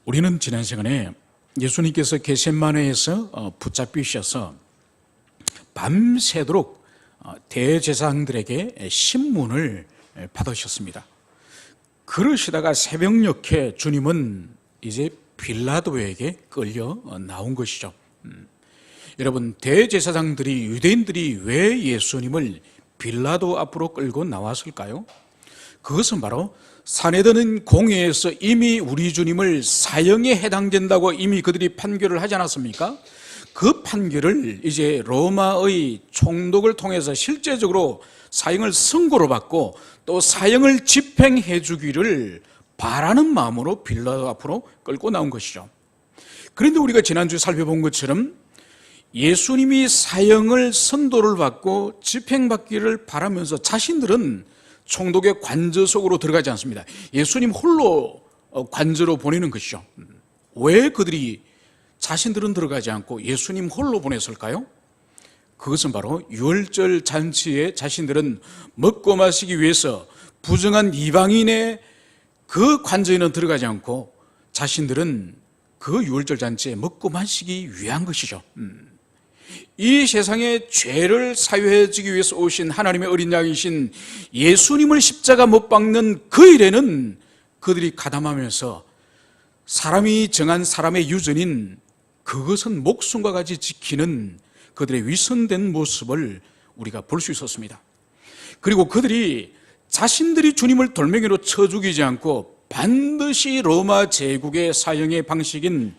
우리는 지난 시간에 예수님께서 겟세마네에서 붙잡히셔서 밤새도록 대제사장들에게 신문을 받으셨습니다. 그러시다가 새벽녘에 주님은 이제 빌라도에게 끌려 나온 것이죠. 여러분, 대제사장들이, 유대인들이 왜 예수님을 빌라도 앞으로 끌고 나왔을까요? 그것은 바로 사내드는 공회에서 이미 우리 주님을 사형에 해당된다고 이미 그들이 판결을 하지 않았습니까? 그 판결을 이제 로마의 총독을 통해서 실제적으로 사형을 선고로 받고 또 사형을 집행해 주기를 바라는 마음으로 빌라도 앞으로 끌고 나온 것이죠. 그런데 우리가 지난주에 살펴본 것처럼 예수님이 사형을 선고를 받고 집행받기를 바라면서 자신들은 총독의 관저 속으로 들어가지 않습니다. 예수님 홀로 관저로 보내는 것이죠. 왜 그들이 자신들은 들어가지 않고 예수님 홀로 보냈을까요? 그것은 바로 유월절 잔치에 자신들은 먹고 마시기 위해서 부정한 이방인의 그 관저에는 들어가지 않고 자신들은 그 유월절 잔치에 먹고 마시기 위한 것이죠. 이 세상의 죄를 사유해 주기 위해서 오신 하나님의 어린 양이신 예수님을 십자가 못 박는 그 일에는 그들이 가담하면서 사람이 정한 사람의 유전인 그것은 목숨과 같이 지키는 그들의 위선된 모습을 우리가 볼 수 있었습니다. 그리고 그들이 자신들이 주님을 돌멩이로 쳐 죽이지 않고 반드시 로마 제국의 사형의 방식인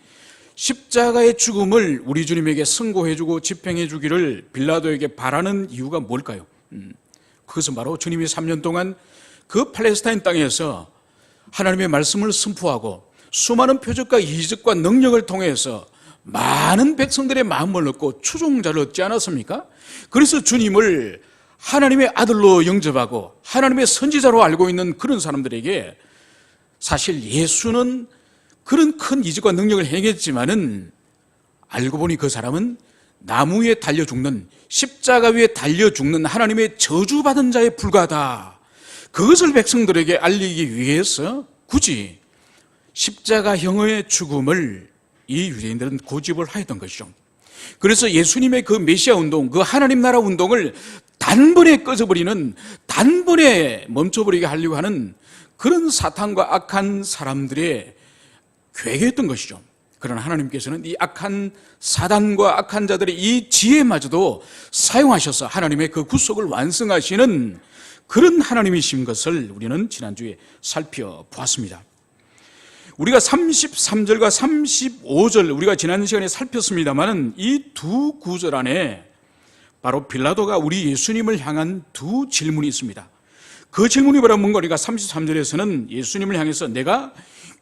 십자가의 죽음을 우리 주님에게 선고해주고 집행해주기를 빌라도에게 바라는 이유가 뭘까요? 그것은 바로 주님이 3년 동안 그 팔레스타인 땅에서 하나님의 말씀을 선포하고 수많은 표적과 이적과 능력을 통해서 많은 백성들의 마음을 얻고 추종자를 얻지 않았습니까? 그래서 주님을 하나님의 아들로 영접하고 하나님의 선지자로 알고 있는 그런 사람들에게 사실 예수는 그런 큰 이적과 능력을 행했지만은 알고 보니 그 사람은 나무 위에 달려 죽는, 십자가 위에 달려 죽는 하나님의 저주받은 자에 불과하다. 그것을 백성들에게 알리기 위해서 굳이 십자가형의 죽음을 이 유대인들은 고집을 하였던 것이죠. 그래서 예수님의 그 메시아 운동, 그 하나님 나라 운동을 단번에 꺼져버리는, 단번에 멈춰버리게 하려고 하는 그런 사탄과 악한 사람들의 괴계였던 것이죠. 그러나 하나님께서는 이 악한 사단과 악한 자들의 이 지혜마저도 사용하셔서 하나님의 그 구속을 완성하시는 그런 하나님이신 것을 우리는 지난주에 살펴보았습니다. 우리가 33절과 35절 우리가 지난 시간에 살폈습니다만 이 두 구절 안에 바로 빌라도가 우리 예수님을 향한 두 질문이 있습니다. 그 질문이 바로 뭔가 우리가 33절에서는 예수님을 향해서 내가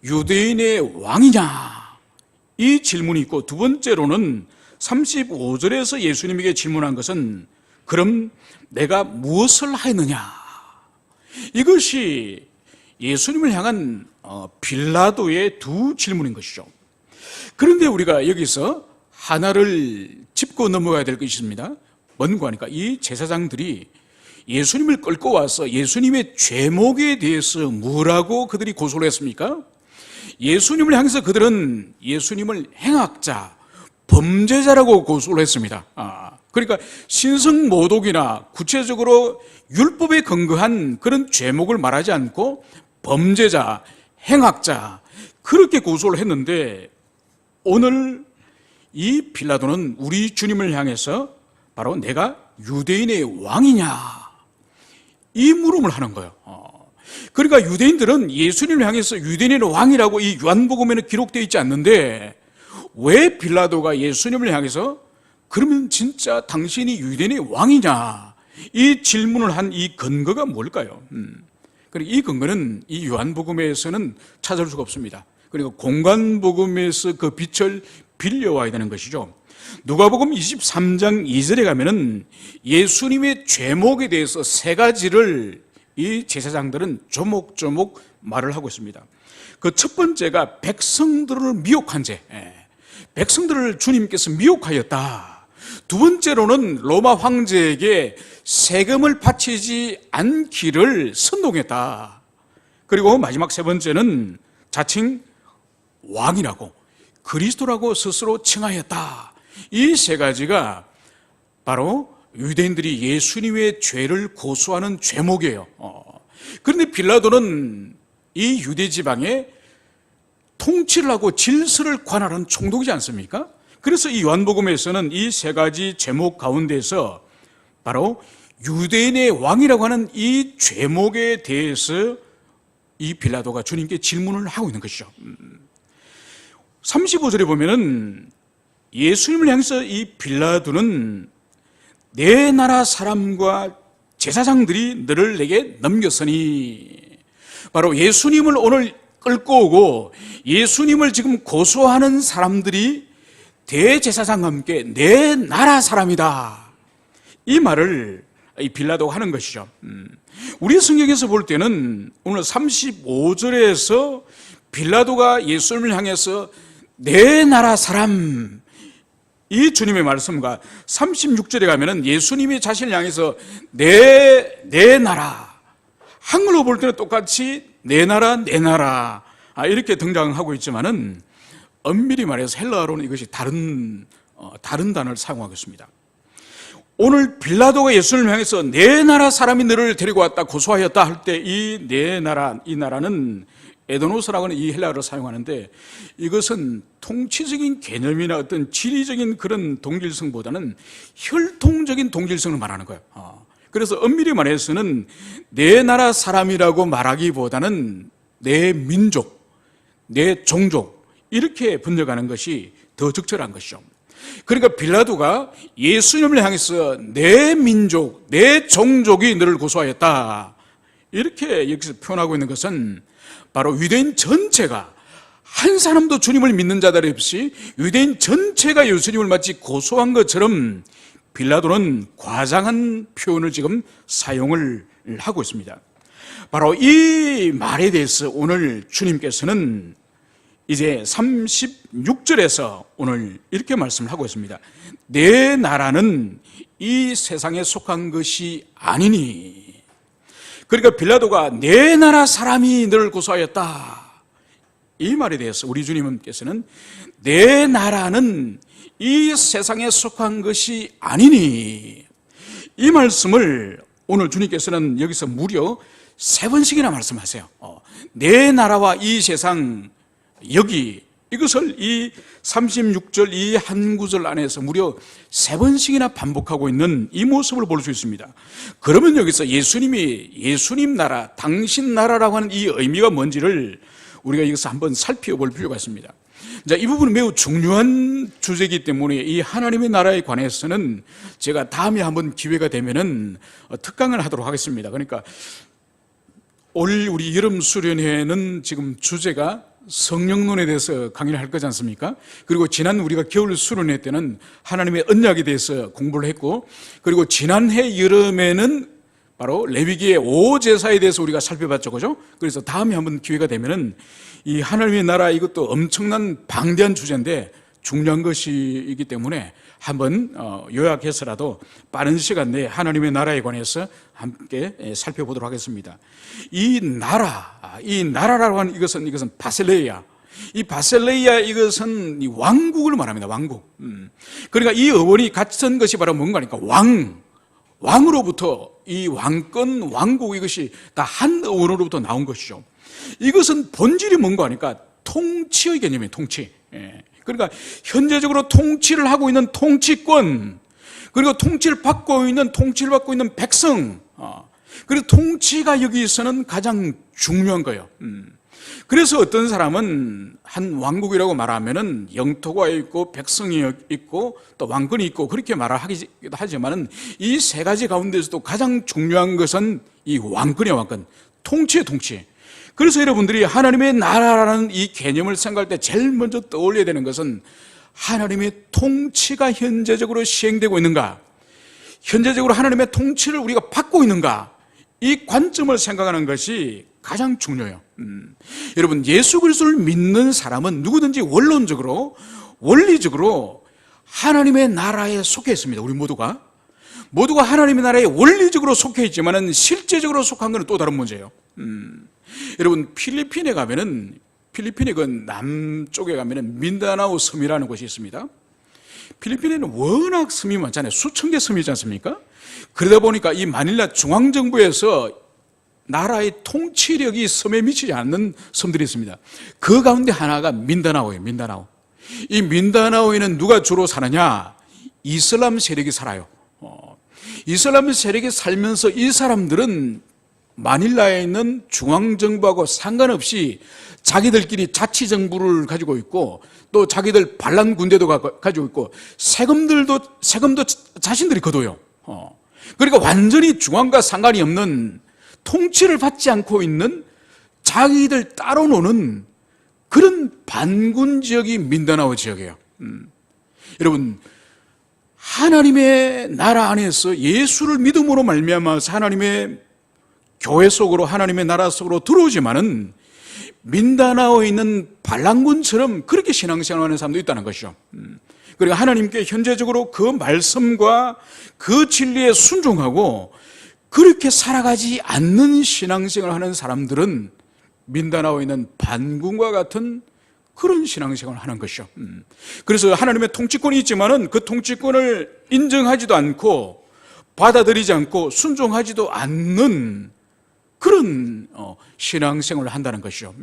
유대인의 왕이냐? 이 질문이 있고 두 번째로는 35절에서 예수님에게 질문한 것은 그럼 내가 무엇을 하였느냐? 이것이 예수님을 향한 빌라도의 두 질문인 것이죠. 그런데 우리가 여기서 하나를 짚고 넘어가야 될 것이 있습니다. 뭔가 하니까 이 제사장들이 예수님을 끌고 와서 예수님의 죄목에 대해서 뭐라고 그들이 고소를 했습니까? 예수님을 향해서 그들은 예수님을 행악자, 범죄자라고 고소를 했습니다. 그러니까 신성모독이나 구체적으로 율법에 근거한 그런 죄목을 말하지 않고 범죄자, 행악자 그렇게 고소를 했는데 오늘 이 빌라도는 우리 주님을 향해서 바로 내가 유대인의 왕이냐 이 물음을 하는 거예요. 그러니까 유대인들은 예수님을 향해서 유대인의 왕이라고 이 요한복음에는 기록되어 있지 않는데 왜 빌라도가 예수님을 향해서 그러면 진짜 당신이 유대인의 왕이냐 이 질문을 한 이 근거가 뭘까요? 그리고 이 근거는 이 요한복음에서는 찾을 수가 없습니다. 그리고 공관복음에서 그 빛을 빌려와야 되는 것이죠. 누가복음 23장 2절에 가면은 예수님의 죄목에 대해서 세 가지를 이 제사장들은 조목조목 말을 하고 있습니다. 그 첫 번째가 백성들을 미혹한 죄, 백성들을 주님께서 미혹하였다. 두 번째로는 로마 황제에게 세금을 바치지 않기를 선동했다. 그리고 마지막 세 번째는 자칭 왕이라고 그리스도라고 스스로 칭하였다. 이 세 가지가 바로 유대인들이 예수님의 죄를 고소하는 죄목이에요. 그런데 빌라도는 이 유대 지방에 통치를 하고 질서를 관할하는 총독이지 않습니까? 그래서 이 요한복음에서는 이 세 가지 제목 가운데서 바로 유대인의 왕이라고 하는 이 죄목에 대해서 이 빌라도가 주님께 질문을 하고 있는 것이죠. 35절에 보면은 예수님을 향해서 이 빌라도는 내 나라 사람과 제사장들이 너를 내게 넘겼으니, 바로 예수님을 오늘 끌고 오고 예수님을 지금 고소하는 사람들이 대제사장과 함께 내 나라 사람이다, 이 말을 이 빌라도가 하는 것이죠. 우리 성경에서 볼 때는 오늘 35절에서 빌라도가 예수님을 향해서 내 나라 사람, 이 주님의 말씀과 36절에 가면은 예수님이 자신을 향해서 내 나라, 한글로 볼 때는 똑같이 내 나라 이렇게 등장하고 있지만은 엄밀히 말해서 헬라어로는 이것이 다른 단어를 사용하고 있습니다. 오늘 빌라도가 예수님을 향해서 내 나라 사람이 너를 데리고 왔다, 고소하였다 할 때 이 내 나라, 이 나라는 에도노스라고 하는 이 헬라어를 사용하는데, 이것은 통치적인 개념이나 어떤 지리적인 그런 동질성보다는 혈통적인 동질성을 말하는 거예요. 그래서 엄밀히 말해서는 내 나라 사람이라고 말하기보다는 내 민족, 내 종족, 이렇게 번역하는 것이 더 적절한 것이죠. 그러니까 빌라도가 예수님을 향해서 내 민족, 내 종족이 너를 고소하였다, 이렇게 여기서 표현하고 있는 것은 바로 유대인 전체가, 한 사람도 주님을 믿는 자들 없이 유대인 전체가 예수님을 마치 고소한 것처럼 빌라도는 과장한 표현을 지금 사용을 하고 있습니다. 바로 이 말에 대해서 오늘 주님께서는 이제 36절에서 오늘 이렇게 말씀을 하고 있습니다. 내 나라는 이 세상에 속한 것이 아니니. 그러니까 빌라도가 내 나라 사람이 너를 고소하였다, 이 말에 대해서 우리 주님께서는 내 나라는 이 세상에 속한 것이 아니니, 이 말씀을 오늘 주님께서는 여기서 무려 3번씩이나 말씀하세요. 내 나라와 이 세상, 여기, 이것을 이 36절 이 한 구절 안에서 무려 3번씩이나 반복하고 있는 이 모습을 볼 수 있습니다. 그러면 여기서 예수님이 예수님 나라, 당신 나라라고 하는 이 의미가 뭔지를 우리가 여기서 한번 살펴볼 필요가 있습니다. 자, 이 부분은 매우 중요한 주제이기 때문에 이 하나님의 나라에 관해서는 제가 다음에 한번 기회가 되면은 특강을 하도록 하겠습니다. 그러니까 올 우리 여름 수련회는 지금 주제가 성령론에 대해서 강의를 할 거지 않습니까? 그리고 지난 우리가 겨울 수련회 때는 하나님의 언약에 대해서 공부를 했고, 그리고 지난해 여름에는 바로 레위기의 5제사에 대해서 우리가 살펴봤죠, 그죠? 그래서 다음에 한번 기회가 되면은 이 하나님의 나라, 이것도 엄청난 방대한 주제인데 중요한 것이기 때문에 한번 요약해서라도 빠른 시간 내에 하나님의 나라에 관해서 함께 살펴보도록 하겠습니다. 이 나라라고 하는 이것은 바셀레이아. 이 바셀레이아, 이것은 이 왕국을 말합니다. 왕국. 그러니까 이 어원이 같은 것이 바로 뭔가 하니까 왕으로부터 이 왕권, 왕국, 이것이 다 한 어원으로부터 나온 것이죠. 이것은 본질이 뭔가 하니까 통치의 개념이에요. 통치. 그러니까 현재적으로 통치를 하고 있는 통치권, 그리고 통치를 받고 있는 백성, 그리고 통치가 여기서는 가장 중요한 거예요. 그래서 어떤 사람은 한 왕국이라고 말하면은 영토가 있고 백성이 있고 또 왕권이 있고 그렇게 말을 하기도 하지만은 이 세 가지 가운데서도 가장 중요한 것은 이 왕권이에요. 왕권, 통치의 통치. 그래서 여러분들이 하나님의 나라라는 이 개념을 생각할 때 제일 먼저 떠올려야 되는 것은 하나님의 통치가 현재적으로 시행되고 있는가, 현재적으로 하나님의 통치를 우리가 받고 있는가, 이 관점을 생각하는 것이 가장 중요해요. 여러분, 예수 그리스도를 믿는 사람은 누구든지 원론적으로, 원리적으로 하나님의 나라에 속해 있습니다. 우리 모두가 하나님의 나라에 원리적으로 속해 있지만은 실제적으로 속한 것은 또 다른 문제예요. 여러분, 필리핀에 가면은 필리핀의 그 남쪽에 가면은 민다나오 섬이라는 곳이 있습니다. 필리핀에는 워낙 섬이 많잖아요. 수천 개 섬이지 않습니까? 그러다 보니까 이 마닐라 중앙정부에서 나라의 통치력이 섬에 미치지 않는 섬들이 있습니다. 그 가운데 하나가 민다나오예요. 민다나오. 이 민다나오에는 누가 주로 사느냐? 이슬람 세력이 살아요. 이슬람 세력이 살면서 이 사람들은 마닐라에 있는 중앙정부하고 상관없이 자기들끼리 자치정부를 가지고 있고 또 자기들 반란 군대도 가지고 있고 세금도 자신들이 거둬요. 그러니까 완전히 중앙과 상관이 없는 통치를 받지 않고 있는 자기들 따로 노는 그런 반군 지역이 민다나오 지역이에요. 여러분, 하나님의 나라 안에서 예수를 믿음으로 말미암아서 하나님의 교회 속으로 하나님의 나라 속으로 들어오지만은 민다나오에 있는 반란군처럼 그렇게 신앙생활하는 사람도 있다는 것이죠. 그리고 하나님께 현재적으로 그 말씀과 그 진리에 순종하고 그렇게 살아가지 않는 신앙생활을 하는 사람들은 민다나오에 있는 반군과 같은 그런 신앙생활을 하는 것이죠. 그래서 하나님의 통치권이 있지만은 그 통치권을 인정하지도 않고 받아들이지 않고 순종하지도 않는 그런 신앙생활을 한다는 것이죠.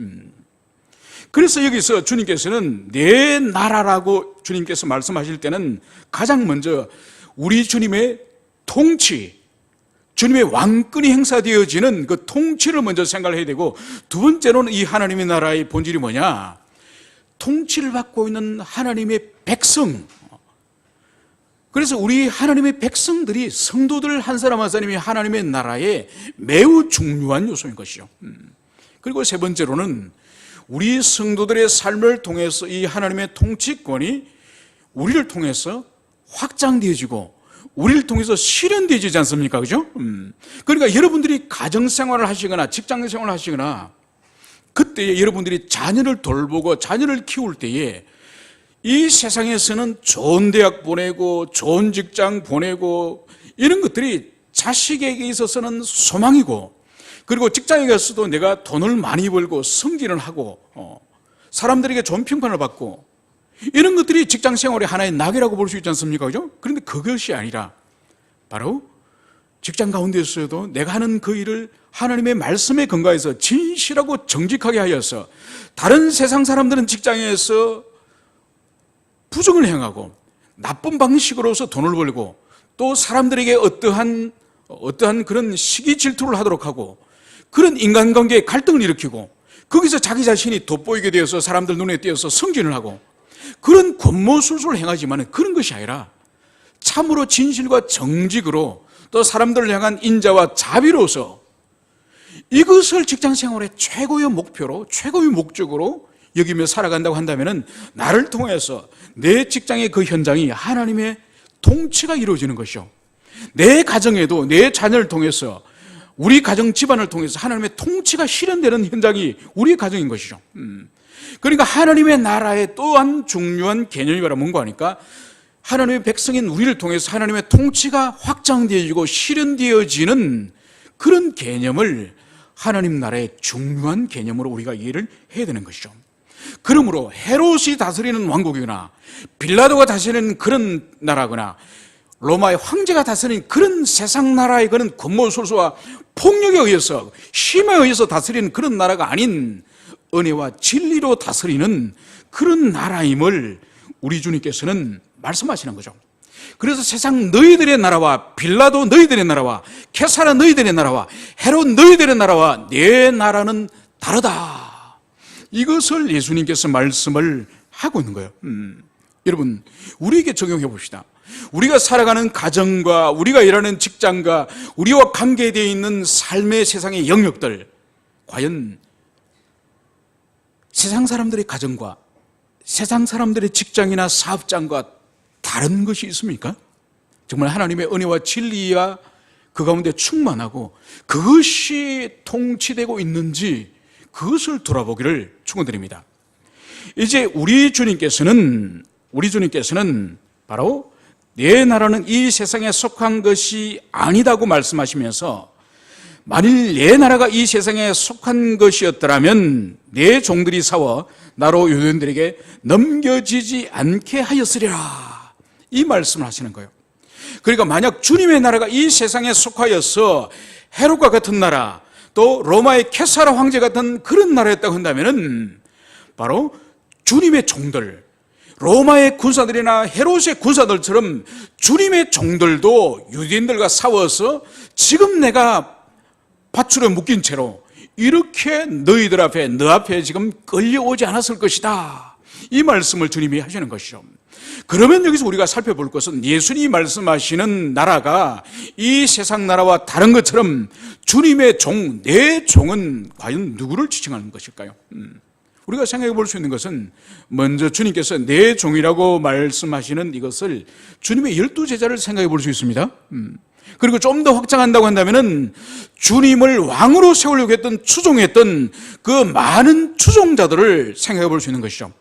그래서 여기서 주님께서는 내 나라라고 주님께서 말씀하실 때는 가장 먼저 우리 주님의 통치, 주님의 왕권이 행사되어지는 그 통치를 먼저 생각을 해야 되고, 두 번째로는 이 하나님의 나라의 본질이 뭐냐? 통치를 받고 있는 하나님의 백성. 그래서 우리 하나님의 백성들이, 성도들 한 사람 한 사람이 하나님의 나라의 매우 중요한 요소인 것이죠. 그리고 세 번째로는 우리 성도들의 삶을 통해서 이 하나님의 통치권이 우리를 통해서 확장되어지고 우리를 통해서 실현되지 않습니까? 그죠? 그러니까 여러분들이 가정생활을 하시거나 직장생활을 하시거나 그때 여러분들이 자녀를 돌보고 자녀를 키울 때에 이 세상에서는 좋은 대학 보내고 좋은 직장 보내고 이런 것들이 자식에게 있어서는 소망이고, 그리고 직장에 가서도 내가 돈을 많이 벌고 승진을 하고 사람들에게 좋은 평판을 받고 이런 것들이 직장생활의 하나의 낙이라고 볼 수 있지 않습니까? 그죠? 그런데 그것이 아니라 바로 직장 가운데서도 내가 하는 그 일을 하나님의 말씀에 근거해서 진실하고 정직하게 하여서 다른 세상 사람들은 직장에서 부정을 행하고 나쁜 방식으로서 돈을 벌고 또 사람들에게 어떠한 그런 시기 질투를 하도록 하고 그런 인간관계에 갈등을 일으키고 거기서 자기 자신이 돋보이게 되어서 사람들 눈에 띄어서 승진을 하고 그런 권모술수를 행하지만 그런 것이 아니라 참으로 진실과 정직으로 또 사람들을 향한 인자와 자비로서 이것을 직장생활의 최고의 목표로, 최고의 목적으로 여기며 살아간다고 한다면 나를 통해서 내 직장의 그 현장이 하나님의 통치가 이루어지는 것이죠. 내 가정에도 내 자녀를 통해서, 우리 가정 집안을 통해서 하나님의 통치가 실현되는 현장이 우리 가정인 것이죠. 그러니까 하나님의 나라의 또한 중요한 개념이 바로 뭔가 하니까 하나님의 백성인 우리를 통해서 하나님의 통치가 확장되어지고 실현되어지는 그런 개념을 하나님 나라의 중요한 개념으로 우리가 이해를 해야 되는 것이죠. 그러므로 헤롯이 다스리는 왕국이거나 빌라도가 다스리는 그런 나라거나 로마의 황제가 다스리는 그런 세상 나라의 그런 권모술수와 폭력에 의해서, 힘에 의해서 다스리는 그런 나라가 아닌 은혜와 진리로 다스리는 그런 나라임을 우리 주님께서는 말씀하시는 거죠. 그래서 세상 너희들의 나라와 빌라도 너희들의 나라와 케사라 너희들의 나라와 헤롯 너희들의 나라와 내 나라는 다르다. 이것을 예수님께서 말씀을 하고 있는 거예요. 여러분, 우리에게 적용해 봅시다. 우리가 살아가는 가정과 우리가 일하는 직장과 우리와 관계되어 있는 삶의 세상의 영역들, 과연 세상 사람들의 가정과 세상 사람들의 직장이나 사업장과 다른 것이 있습니까? 정말 하나님의 은혜와 진리와 그 가운데 충만하고 그것이 통치되고 있는지 그것을 돌아보기를 축원드립니다. 이제 우리 주님께서는 바로 내 나라는 이 세상에 속한 것이 아니다고 말씀하시면서 만일 내 나라가 이 세상에 속한 것이었더라면 내 종들이 싸워 나로 유대인들에게 넘겨지지 않게 하였으리라. 이 말씀을 하시는 거예요. 그러니까 만약 주님의 나라가 이 세상에 속하여서 헤롯과 같은 나라, 또 로마의 케사라 황제 같은 그런 나라였다고 한다면은 바로 주님의 종들, 로마의 군사들이나 헤롯의 군사들처럼 주님의 종들도 유대인들과 싸워서 지금 내가 밧줄에 묶인 채로 이렇게 너희들 앞에, 너 앞에 지금 끌려오지 않았을 것이다. 이 말씀을 주님이 하시는 것이죠. 그러면 여기서 우리가 살펴볼 것은 예수님이 말씀하시는 나라가 이 세상 나라와 다른 것처럼 주님의 종, 내 종은 과연 누구를 지칭하는 것일까요? 우리가 생각해 볼 수 있는 것은 먼저 주님께서 내 종이라고 말씀하시는 이것을 주님의 12제자를 생각해 볼 수 있습니다. 그리고 좀 더 확장한다고 한다면은 주님을 왕으로 세우려고 했던, 추종했던 그 많은 추종자들을 생각해 볼 수 있는 것이죠.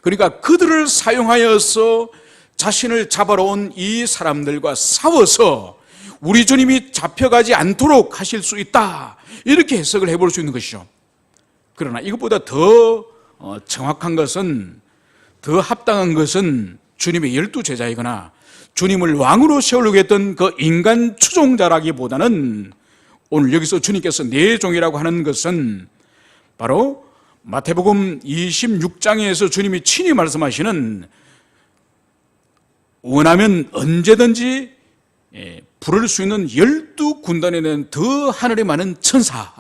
그러니까 그들을 사용하여서 자신을 잡아러 온 이 사람들과 싸워서 우리 주님이 잡혀가지 않도록 하실 수 있다. 이렇게 해석을 해볼 수 있는 것이죠. 그러나 이것보다 더 정확한 것은, 더 합당한 것은 주님의 12제자이거나 주님을 왕으로 세우려고 했던 그 인간 추종자라기보다는 오늘 여기서 주님께서 내 종이라고 하는 것은 바로 마태복음 26장에서 주님이 친히 말씀하시는 원하면 언제든지 부를 수 있는 12군단에 대한 더 하늘에 많은 천사,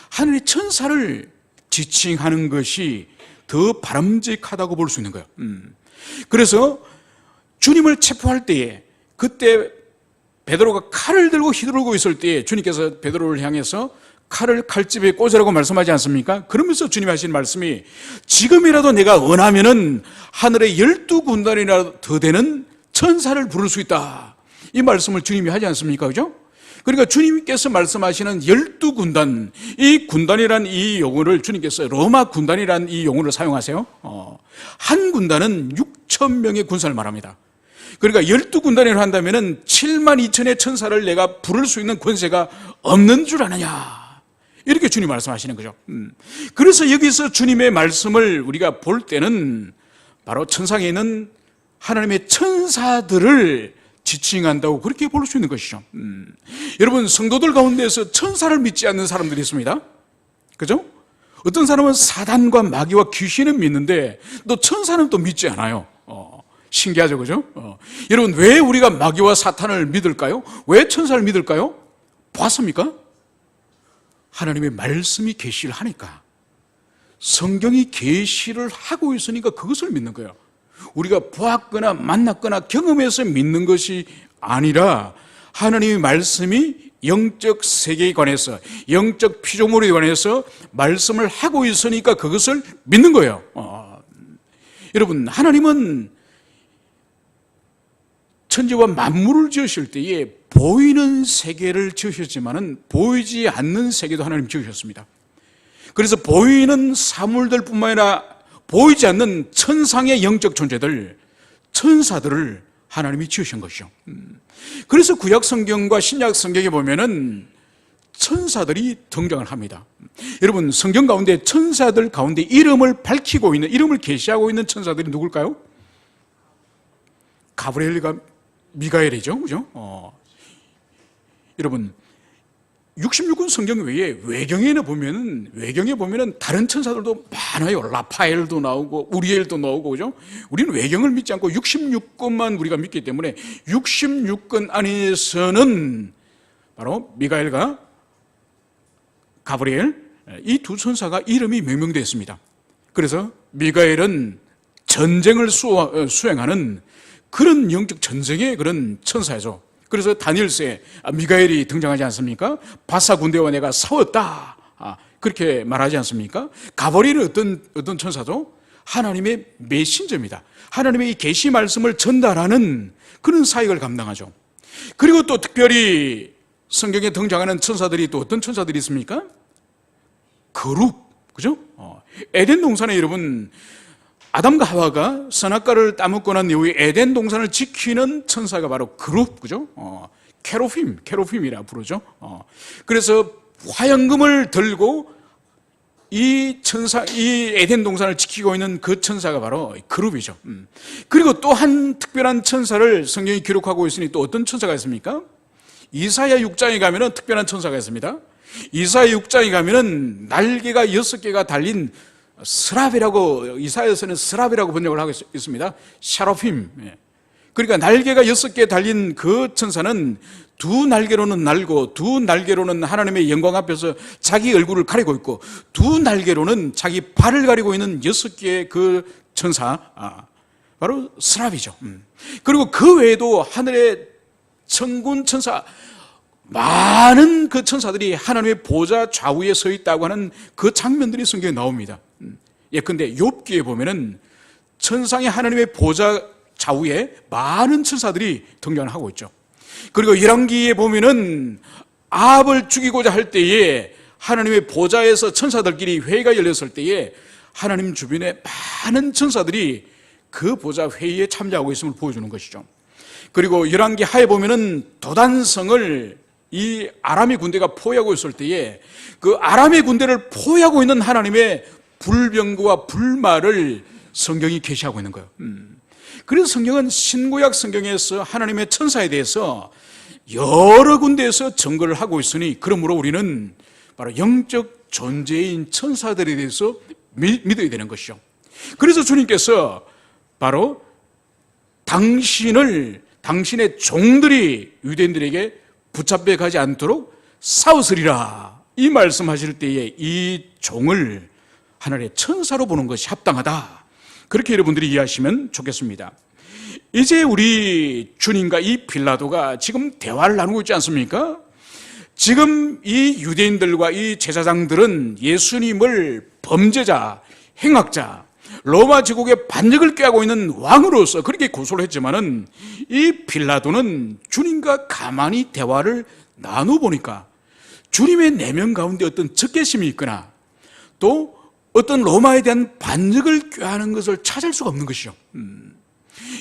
하늘의 천사를 지칭하는 것이 더 바람직하다고 볼 수 있는 거예요. 그래서 주님을 체포할 때에, 그때 베드로가 칼을 들고 휘두르고 있을 때에 주님께서 베드로를 향해서 칼을 칼집에 꽂으라고 말씀하지 않습니까? 그러면서 주님이 하신 말씀이 지금이라도 내가 원하면은 하늘의 12군단이나 더 되는 천사를 부를 수 있다. 이 말씀을 주님이 하지 않습니까? 그죠? 그러니까 주님께서 말씀하시는 12군단, 이 군단이란 이 용어를 주님께서 로마 군단이란 이 용어를 사용하세요. 한 군단은 6,000명의 군사를 말합니다. 그러니까 12군단이라고 한다면은 72,000의 천사를 내가 부를 수 있는 권세가 없는 줄 아느냐. 이렇게 주님 말씀하시는 거죠. 그래서 여기서 주님의 말씀을 우리가 볼 때는 바로 천상에 있는 하나님의 천사들을 지칭한다고 그렇게 볼 수 있는 것이죠. 여러분, 성도들 가운데에서 천사를 믿지 않는 사람들이 있습니다. 그죠? 어떤 사람은 사단과 마귀와 귀신을 믿는데 또 천사는 또 믿지 않아요. 신기하죠, 그죠? 여러분, 왜 우리가 마귀와 사탄을 믿을까요? 왜 천사를 믿을까요? 봤습니까? 하나님의 말씀이 계시를 하니까, 성경이 계시를 하고 있으니까 그것을 믿는 거예요. 우리가 보았거나 만났거나 경험해서 믿는 것이 아니라 하나님의 말씀이 영적 세계에 관해서, 영적 피조물에 관해서 말씀을 하고 있으니까 그것을 믿는 거예요. 여러분, 하나님은 천지와 만물을 지으실 때에 보이는 세계를 지으셨지만은 보이지 않는 세계도 하나님 지으셨습니다. 그래서 보이는 사물들 뿐만 아니라 보이지 않는 천상의 영적 존재들, 천사들을 하나님이 지으신 것이죠. 그래서 구약 성경과 신약 성경에 보면은 천사들이 등장을 합니다. 여러분, 성경 가운데 천사들 가운데 이름을 밝히고 있는, 이름을 계시하고 있는 천사들이 누굴까요? 가브리엘과 미가엘이죠. 그죠? 여러분, 66권 성경 외에 외경에 보면은 다른 천사들도 많아요. 라파엘도 나오고 우리엘도 나오고, 그죠? 우리는 외경을 믿지 않고 66권만 우리가 믿기 때문에 66권 안에서는 바로 미가엘과 가브리엘, 이 두 천사가 이름이 명명되어 있습니다. 그래서 미가엘은 전쟁을 수행하는 그런 영적 전쟁의 그런 천사죠. 그래서 다니엘서에 미가엘이 등장하지 않습니까? 바사 군대와 내가 싸웠다, 그렇게 말하지 않습니까? 가브리엘은 어떤 천사죠? 하나님의 메신저입니다. 하나님의 이 계시 말씀을 전달하는 그런 사역을 감당하죠. 그리고 또 특별히 성경에 등장하는 천사들이 또 어떤 천사들이 있습니까? 거룩, 그죠? 에덴 동산에 여러분, 아담과 하와가 선악과를 따먹고 난 이후에 에덴 동산을 지키는 천사가 바로 그룹, 그죠? 케로빔이라 부르죠. 그래서 화양금을 들고 이 에덴 동산을 지키고 있는 그 천사가 바로 그룹이죠. 그리고 또 한 특별한 천사를 성경이 기록하고 있으니 또 어떤 천사가 있습니까? 이사야 6장에 가면은 특별한 천사가 있습니다. 이사야 6장에 가면은 날개가 6개가 달린 스랍이라고, 이사야에서는 스랍이라고 번역을 하고 있습니다. 샤로핌. 그러니까 날개가 6개 달린 그 천사는 두 날개로는 날고, 두 날개로는 하나님의 영광 앞에서 자기 얼굴을 가리고 있고, 두 날개로는 자기 발을 가리고 있는 6개의 그 천사, 바로 스랍이죠. 그리고 그 외에도 하늘의 천군 천사, 많은 그 천사들이 하나님의 보좌 좌우에 서 있다고 하는 그 장면들이 성경에 나옵니다. 예컨대 욥기에 보면은 천상의 하나님의 보좌 좌우에 많은 천사들이 등장을 하고 있죠. 그리고 열왕기에 보면은 아합을 죽이고자 할 때에 하나님의 보좌에서 천사들끼리 회의가 열렸을 때에 하나님 주변에 많은 천사들이 그 보좌 회의에 참여하고 있음을 보여주는 것이죠. 그리고 열왕기 하에 보면은 도단성을 이 아람의 군대가 포위하고 있을 때에 그 아람의 군대를 포위하고 있는 하나님의 불병거와 불말을 성경이 계시하고 있는 거예요. 그래서 성경은 신구약 성경에서 하나님의 천사에 대해서 여러 군데에서 증거를 하고 있으니, 그러므로 우리는 바로 영적 존재인 천사들에 대해서 믿어야 되는 것이죠. 그래서 주님께서 바로 당신의 종들이 유대인들에게 붙잡혀 가지 않도록 싸우으리라, 이 말씀하실 때에 이 종을 하늘의 천사로 보는 것이 합당하다, 그렇게 여러분들이 이해하시면 좋겠습니다. 이제 우리 주님과 이 빌라도가 지금 대화를 나누고 있지 않습니까? 지금 이 유대인들과 이 제사장들은 예수님을 범죄자, 행악자, 로마 제국의 반역을 꾀하고 있는 왕으로서 그렇게 고소를 했지만은, 이 빌라도는 주님과 가만히 대화를 나눠보니까 주님의 내면 가운데 어떤 적개심이 있거나 또 어떤 로마에 대한 반역을 꾀하는 것을 찾을 수가 없는 것이죠.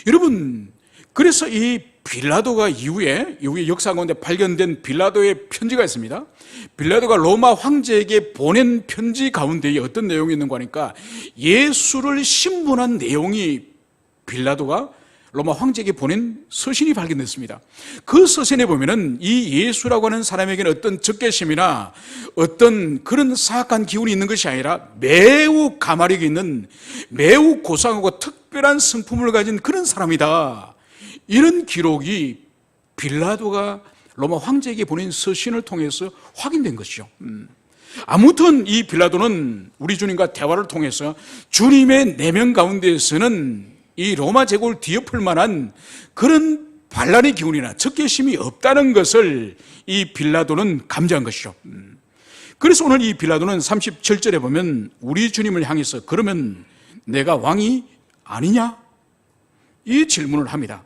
여러분, 그래서 이 빌라도가 이후에 역사 가운데 발견된 빌라도의 편지가 있습니다. 빌라도가 로마 황제에게 보낸 편지 가운데에 어떤 내용이 있는가 하니까, 예수를 신문한 내용이 빌라도가 로마 황제에게 보낸 서신이 발견됐습니다. 그 서신에 보면은 이 예수라고 하는 사람에게는 어떤 적개심이나 어떤 그런 사악한 기운이 있는 것이 아니라 매우 가마력이 있는, 매우 고상하고 특별한 성품을 가진 그런 사람이다, 이런 기록이 빌라도가 로마 황제에게 보낸 서신을 통해서 확인된 것이죠. 아무튼 이 빌라도는 우리 주님과 대화를 통해서 주님의 내면 가운데에서는 이 로마 제국을 뒤엎을 만한 그런 반란의 기운이나 적개심이 없다는 것을 이 빌라도는 감지한 것이죠. 그래서 오늘 이 빌라도는 37절에 보면 우리 주님을 향해서 그러면 내가 왕이 아니냐? 이 질문을 합니다.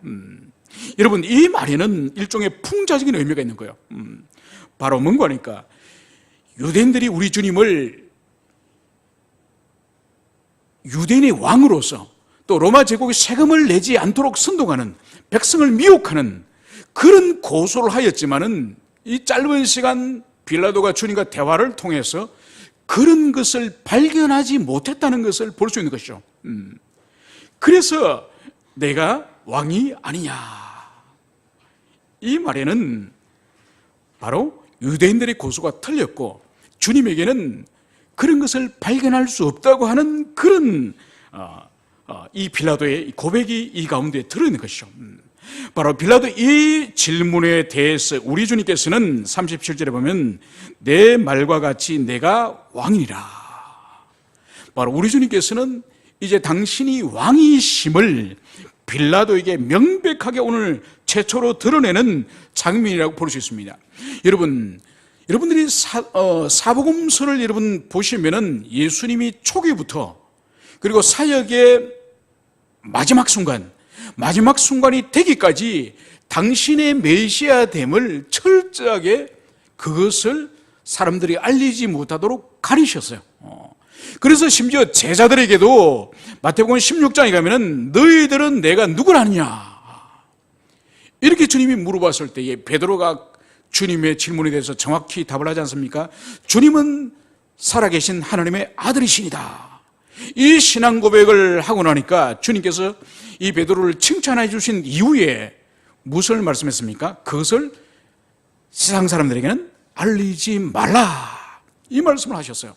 여러분, 이 말에는 일종의 풍자적인 의미가 있는 거예요. 바로 뭔가 하니까, 유대인들이 우리 주님을 유대인의 왕으로서 또 로마 제국의 세금을 내지 않도록 선동하는, 백성을 미혹하는 그런 고소를 하였지만은, 이 짧은 시간 빌라도가 주님과 대화를 통해서 그런 것을 발견하지 못했다는 것을 볼 수 있는 것이죠. 그래서 내가 왕이 아니냐, 이 말에는 바로 유대인들의 고소가 틀렸고 주님에게는 그런 것을 발견할 수 없다고 하는 그런 이 빌라도의 고백이 이 가운데 들어있는 것이죠. 바로 빌라도 이 질문에 대해서 우리 주님께서는 37절에 보면 내 말과 같이 내가 왕이니라, 바로 우리 주님께서는 이제 당신이 왕이심을 빌라도에게 명백하게 오늘 최초로 드러내는 장면이라고 볼 수 있습니다. 여러분들이 사복음서를 여러분 보시면은 예수님이 초기부터 그리고 사역의 마지막 순간이 되기까지 당신의 메시아됨을 철저하게 그것을 사람들이 알리지 못하도록 가리셨어요. 그래서 심지어 제자들에게도 마태복음 16장에 가면은 너희들은 내가 누구를 아느냐, 이렇게 주님이 물어봤을 때에 베드로가 주님의 질문에 대해서 정확히 답을 하지 않습니까? 주님은 살아계신 하나님의 아들이시니다. 이 신앙 고백을 하고 나니까 주님께서 이 베드로를 칭찬해 주신 이후에 무엇을 말씀했습니까? 그것을 세상 사람들에게는 알리지 말라, 이 말씀을 하셨어요.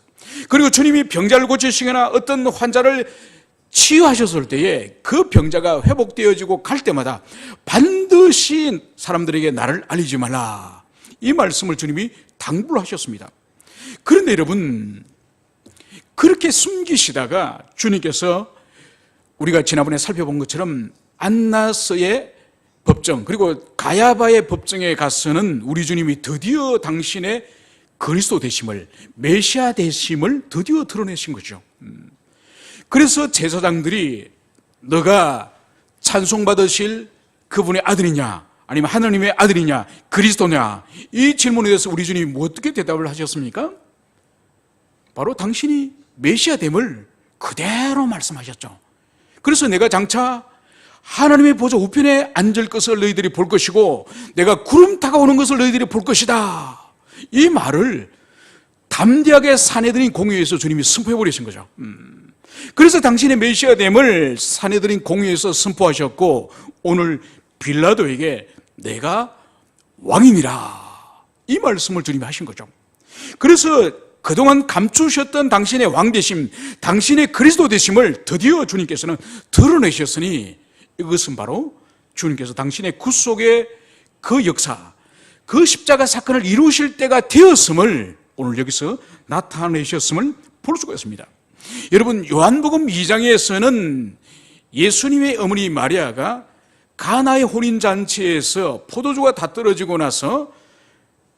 그리고 주님이 병자를 고치시거나 어떤 환자를 치유하셨을 때에 그 병자가 회복되어지고 갈 때마다 반드시 사람들에게 나를 알리지 말라, 이 말씀을 주님이 당부를 하셨습니다. 그런데 여러분, 그렇게 숨기시다가 주님께서 우리가 지난번에 살펴본 것처럼 안나스의 법정, 그리고 가야바의 법정에 가서는 우리 주님이 드디어 당신의 그리스도 되심을, 메시아 되심을 드디어 드러내신 거죠. 그래서 제사장들이 너가 찬송받으실 그분의 아들이냐, 아니면 하나님의 아들이냐, 그리스도냐, 이 질문에 대해서 우리 주님이 어떻게 대답을 하셨습니까? 바로 당신이 메시아됨을 그대로 말씀하셨죠. 그래서 내가 장차 하나님의 보좌 우편에 앉을 것을 너희들이 볼 것이고 내가 구름 타고 오는 것을 너희들이 볼 것이다, 이 말을 담대하게 사내들인 공회에서 주님이 선포해 버리신 거죠. 그래서 당신의 메시아됨을 사내들인 공회에서 선포하셨고 오늘 빌라도에게 내가 왕이니라, 이 말씀을 주님이 하신 거죠. 그래서 그동안 감추셨던 당신의 왕되심, 당신의 그리스도 되심을 드디어 주님께서는 드러내셨으니 이것은 바로 주님께서 당신의 구속의 그 역사, 그 십자가 사건을 이루실 때가 되었음을 오늘 여기서 나타내셨음을 볼 수가 있습니다. 여러분, 요한복음 2장에서는 예수님의 어머니 마리아가 가나의 혼인잔치에서 포도주가 다 떨어지고 나서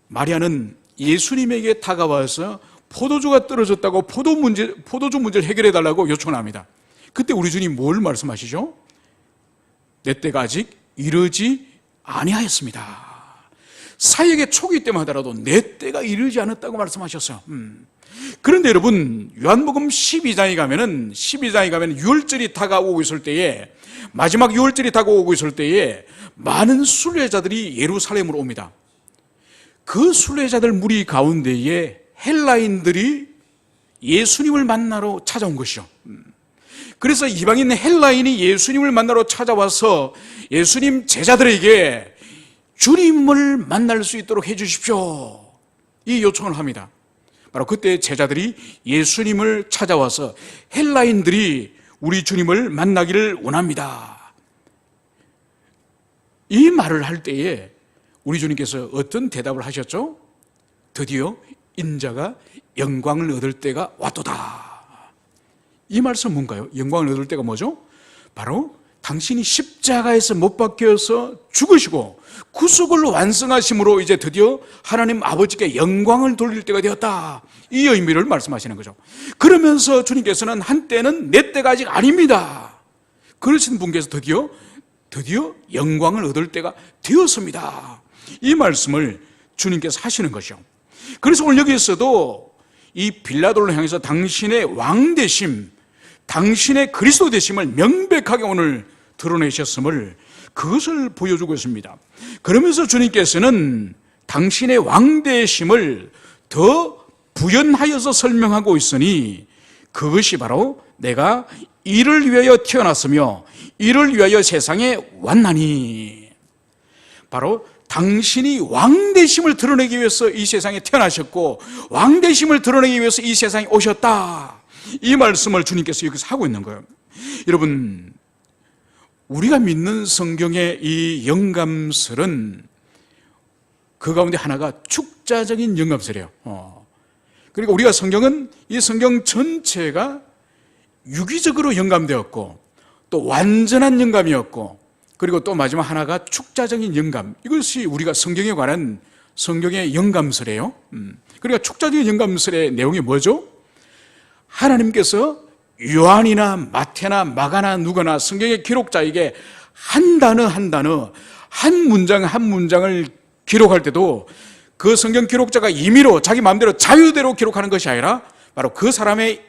마리아는 예수님에게 다가와서 포도주가 떨어졌다고 포도주 문제를 해결해 달라고 요청을 합니다. 그때 우리 주님 뭘 말씀하시죠? 내 때가 아직 이르지 아니하였습니다. 사역의 초기 때만 하더라도 내 때가 이르지 않았다고 말씀하셨어요. 그런데 여러분, 요한복음 12장에 가면 6월절이 다가오고 있을 때에, 마지막 6월절이 다가오고 있을 때에 많은 순례자들이 예루살렘으로 옵니다. 그 순례자들 무리 가운데에 헬라인들이 예수님을 만나러 찾아온 것이죠. 그래서 이방인 헬라인이 예수님을 만나러 찾아와서 예수님 제자들에게 주님을 만날 수 있도록 해 주십시오, 이 요청을 합니다. 바로 그때 제자들이 예수님을 찾아와서 헬라인들이 우리 주님을 만나기를 원합니다, 이 말을 할 때에 우리 주님께서 어떤 대답을 하셨죠? 드디어 인자가 영광을 얻을 때가 왔도다. 이 말씀은 뭔가요? 영광을 얻을 때가 뭐죠? 바로 당신이 십자가에서 못 박혀서 죽으시고 구속을 완성하심으로 이제 드디어 하나님 아버지께 영광을 돌릴 때가 되었다, 이 의미를 말씀하시는 거죠. 그러면서 주님께서는 한때는 내 때가 아직 아닙니다, 그러신 분께서 드디어 영광을 얻을 때가 되었습니다, 이 말씀을 주님께서 하시는 것이죠. 그래서 오늘 여기에서도 이 빌라도를 향해서 당신의 왕되심, 당신의 그리스도 되심을 명백하게 오늘 드러내셨음을, 그것을 보여주고 있습니다. 그러면서 주님께서는 당신의 왕되심을 더 부연하여서 설명하고 있으니 그것이 바로 내가 이를 위하여 태어났으며 이를 위하여 세상에 왔나니, 바로 당신이 왕되심을 드러내기 위해서 이 세상에 태어나셨고 왕되심을 드러내기 위해서 이 세상에 오셨다, 이 말씀을 주님께서 여기서 하고 있는 거예요. 여러분, 우리가 믿는 성경의 이 영감설은 그 가운데 하나가 축자적인 영감설이에요. 그러니까 우리가 성경은 이 성경 전체가 유기적으로 영감되었고 또 완전한 영감이었고, 그리고 또 마지막 하나가 축자적인 영감, 이것이 우리가 성경에 관한 성경의 영감설이에요. 그러니까 축자적인 영감설의 내용이 뭐죠? 하나님께서 요한이나 마태나 마가나 누가나 성경의 기록자에게 한 단어 한 단어, 한 문장 한 문장을 기록할 때도 그 성경 기록자가 임의로 자기 마음대로 자유대로 기록하는 것이 아니라 바로 그 사람의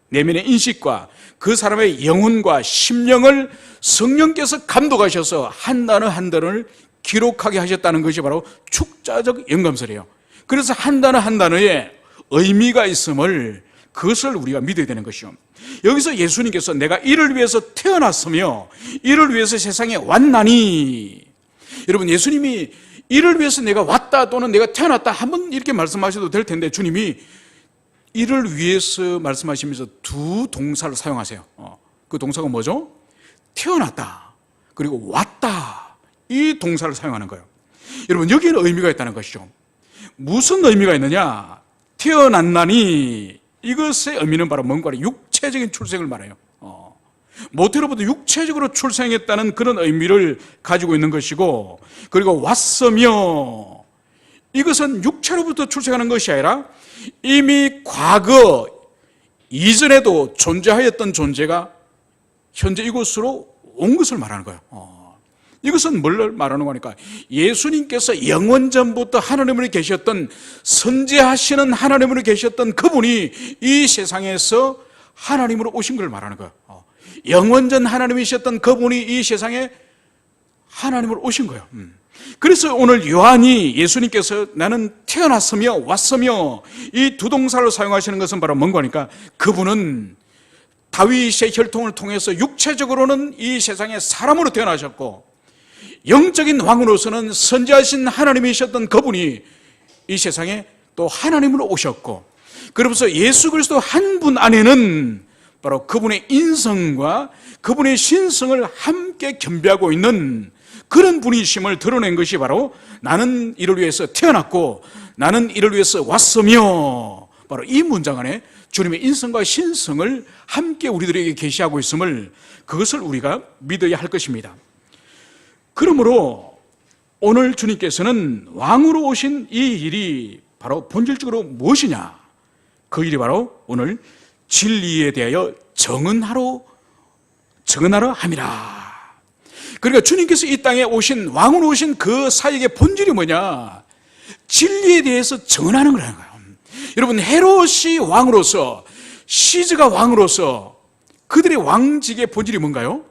내면의 인식과 그 사람의 영혼과 심령을 성령께서 감독하셔서 한 단어 한 단어를 기록하게 하셨다는 것이 바로 축자적 영감설이에요. 그래서 한 단어 한 단어에 의미가 있음을, 그것을 우리가 믿어야 되는 것이요. 여기서 예수님께서 내가 이를 위해서 태어났으며 이를 위해서 세상에 왔나니, 여러분 예수님이 이를 위해서 내가 왔다 또는 내가 태어났다 한번 이렇게 말씀하셔도 될 텐데, 주님이 이를 위해서 말씀하시면서 두 동사를 사용하세요. 그 동사가 뭐죠? 태어났다 그리고 왔다, 이 동사를 사용하는 거예요. 여러분 여기에는 의미가 있다는 것이죠. 무슨 의미가 있느냐? 태어났나니, 이것의 의미는 바로 뭔가 육체적인 출생을 말해요. 모태로부터 육체적으로 출생했다는 그런 의미를 가지고 있는 것이고, 그리고 왔으며, 이것은 육체로부터 출생하는 것이 아니라 이미 과거 이전에도 존재하였던 존재가 현재 이곳으로 온 것을 말하는 거예요. 이것은 뭘 말하는 거니까, 예수님께서 영원전부터 하나님으로 계셨던, 선지하시는 하나님으로 계셨던 그분이 이 세상에서 하나님으로 오신 걸 말하는 거예요. 영원전 하나님이셨던 그분이 이 세상에 하나님으로 오신 거예요. 그래서 오늘 요한이 예수님께서 나는 태어났으며 왔으며 이 두 동사를 사용하시는 것은 바로 뭔가 하니까, 그분은 다윗의 혈통을 통해서 육체적으로는 이 세상에 사람으로 태어나셨고, 영적인 왕으로서는 선지하신 하나님이셨던 그분이 이 세상에 또 하나님으로 오셨고, 그러면서 예수 그리스도 한 분 안에는 바로 그분의 인성과 그분의 신성을 함께 겸비하고 있는 그런 분이심을 드러낸 것이 바로 나는 이를 위해서 태어났고 나는 이를 위해서 왔으며, 바로 이 문장 안에 주님의 인성과 신성을 함께 우리들에게 계시하고 있음을, 그것을 우리가 믿어야 할 것입니다. 그러므로 오늘 주님께서는 왕으로 오신 이 일이 바로 본질적으로 무엇이냐? 그 일이 바로 오늘 진리에 대하여 정언하러 함이라. 그러니까 주님께서 이 땅에 오신, 왕으로 오신 그 사역의 본질이 뭐냐? 진리에 대해서 정언하는 거라는 거예요. 여러분 헤롯이 왕으로서, 시즈가 왕으로서 그들의 왕직의 본질이 뭔가요?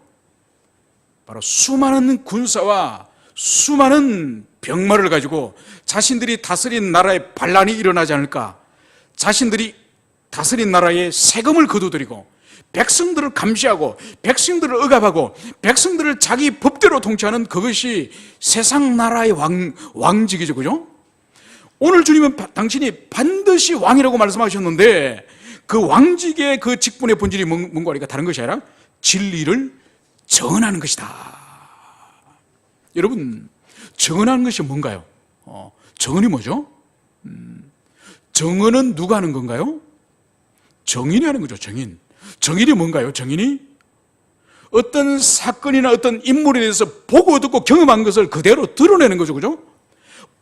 바로 수많은 군사와 수많은 병마를 가지고 자신들이 다스린 나라에 반란이 일어나지 않을까, 자신들이 다스린 나라에 세금을 거두드리고 백성들을 감시하고 백성들을 억압하고 백성들을 자기 법대로 통치하는, 그것이 세상 나라의 왕직이죠. 그죠? 오늘 주님은 당신이 반드시 왕이라고 말씀하셨는데, 그 왕직의 그 직분의 본질이 뭔가 하니까 다른 것이 아니라 진리를 정언하는 것이다. 여러분 정언하는 것이 뭔가요? 정언이 뭐죠? 정언은 누가 하는 건가요? 정인이 하는 거죠. 정인이 뭔가요? 정인이 어떤 사건이나 어떤 인물에 대해서 보고 듣고 경험한 것을 그대로 드러내는 거죠. 그죠?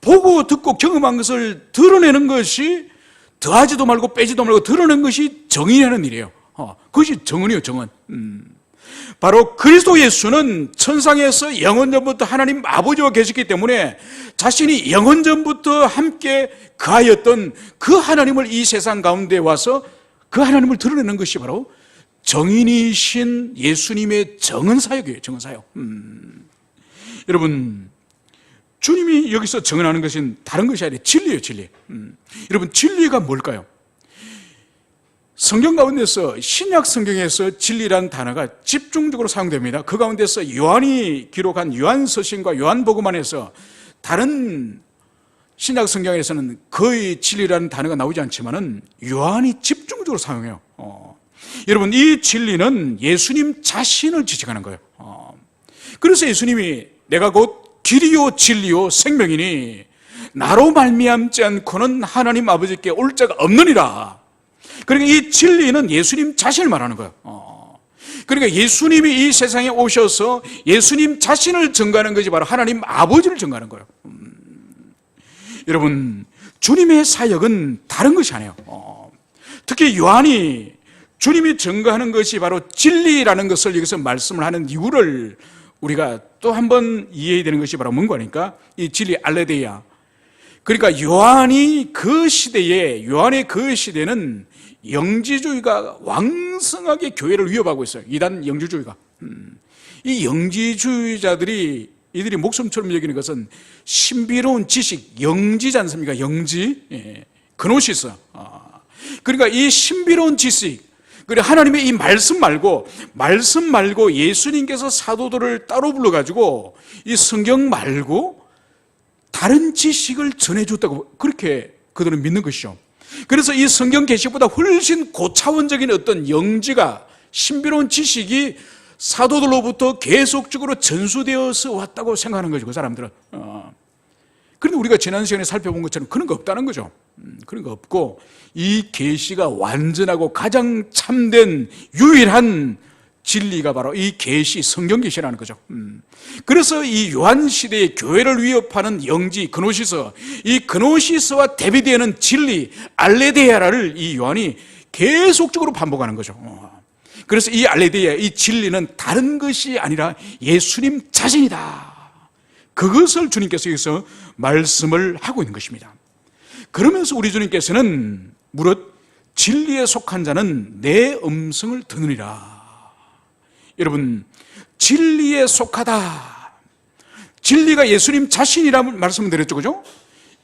보고 듣고 경험한 것을 드러내는 것이, 더하지도 말고 빼지도 말고 드러내는 것이 정인이 하는 일이에요. 그것이 정언이에요. 정언. 바로 그리스도 예수는 천상에서 영원전부터 하나님 아버지와 계셨기 때문에 자신이 영원전부터 함께 거하였던 그 하나님을 이 세상 가운데 와서 그 하나님을 드러내는 것이 바로 정인이신 예수님의 정언사역이에요. 정언사역. 여러분 주님이 여기서 정언하는 것은 다른 것이 아니라 진리예요. 진리. 여러분 진리가 뭘까요? 성경 가운데서, 신약 성경에서 진리라는 단어가 집중적으로 사용됩니다. 그 가운데서 요한이 기록한 요한서신과 요한복음 안에서, 다른 신약 성경에서는 거의 진리라는 단어가 나오지 않지만은 요한이 집중적으로 사용해요. 여러분 이 진리는 예수님 자신을 지칭하는 거예요. 그래서 예수님이 내가 곧 길이요 진리요 생명이니 나로 말미암지 않고는 하나님 아버지께 올 자가 없느니라. 그러니까 이 진리는 예수님 자신을 말하는 거예요. 그러니까 예수님이 이 세상에 오셔서 예수님 자신을 증거하는 것이 바로 하나님 아버지를 증거하는 거예요. 여러분 주님의 사역은 다른 것이 아니에요. 특히 요한이 주님이 증거하는 것이 바로 진리라는 것을 여기서 말씀을 하는 이유를 우리가 또 한 번 이해해야 되는 것이 바로 뭔가 하니까, 이 진리 알레데이아. 그러니까 요한의 그 시대는 영지주의가 왕성하게 교회를 위협하고 있어요. 이단 영지주의가. 이 영지주의자들이 이들이 목숨처럼 여기는 것은 신비로운 지식, 영지지 않습니까? 영지, 그노시스. 그러니까 이 신비로운 지식, 그리고 하나님의 이 말씀 말고 예수님께서 사도들을 따로 불러가지고 이 성경 말고 다른 지식을 전해줬다고 그렇게 그들은 믿는 것이죠. 그래서 이 성경 계시보다 훨씬 고차원적인 어떤 영지가, 신비로운 지식이 사도들로부터 계속적으로 전수되어서 왔다고 생각하는 거죠, 그 사람들은. 그런데 우리가 지난 시간에 살펴본 것처럼 그런 거 없다는 거죠. 그런 거 없고, 이 계시가 완전하고 가장 참된 유일한 진리가 바로 이 계시, 성경 계시라는 거죠. 그래서 이 요한 시대의 교회를 위협하는 영지 그노시스, 이 그노시스와 대비되는 진리 알레데야를 이 요한이 계속적으로 반복하는 거죠. 그래서 이 알레데야, 이 진리는 다른 것이 아니라 예수님 자신이다. 그것을 주님께서 여기서 말씀을 하고 있는 것입니다. 그러면서 우리 주님께서는 무릇 진리에 속한 자는 내 음성을 듣느니라. 여러분, 진리에 속하다, 진리가 예수님 자신이라는 말씀을 드렸죠, 그죠?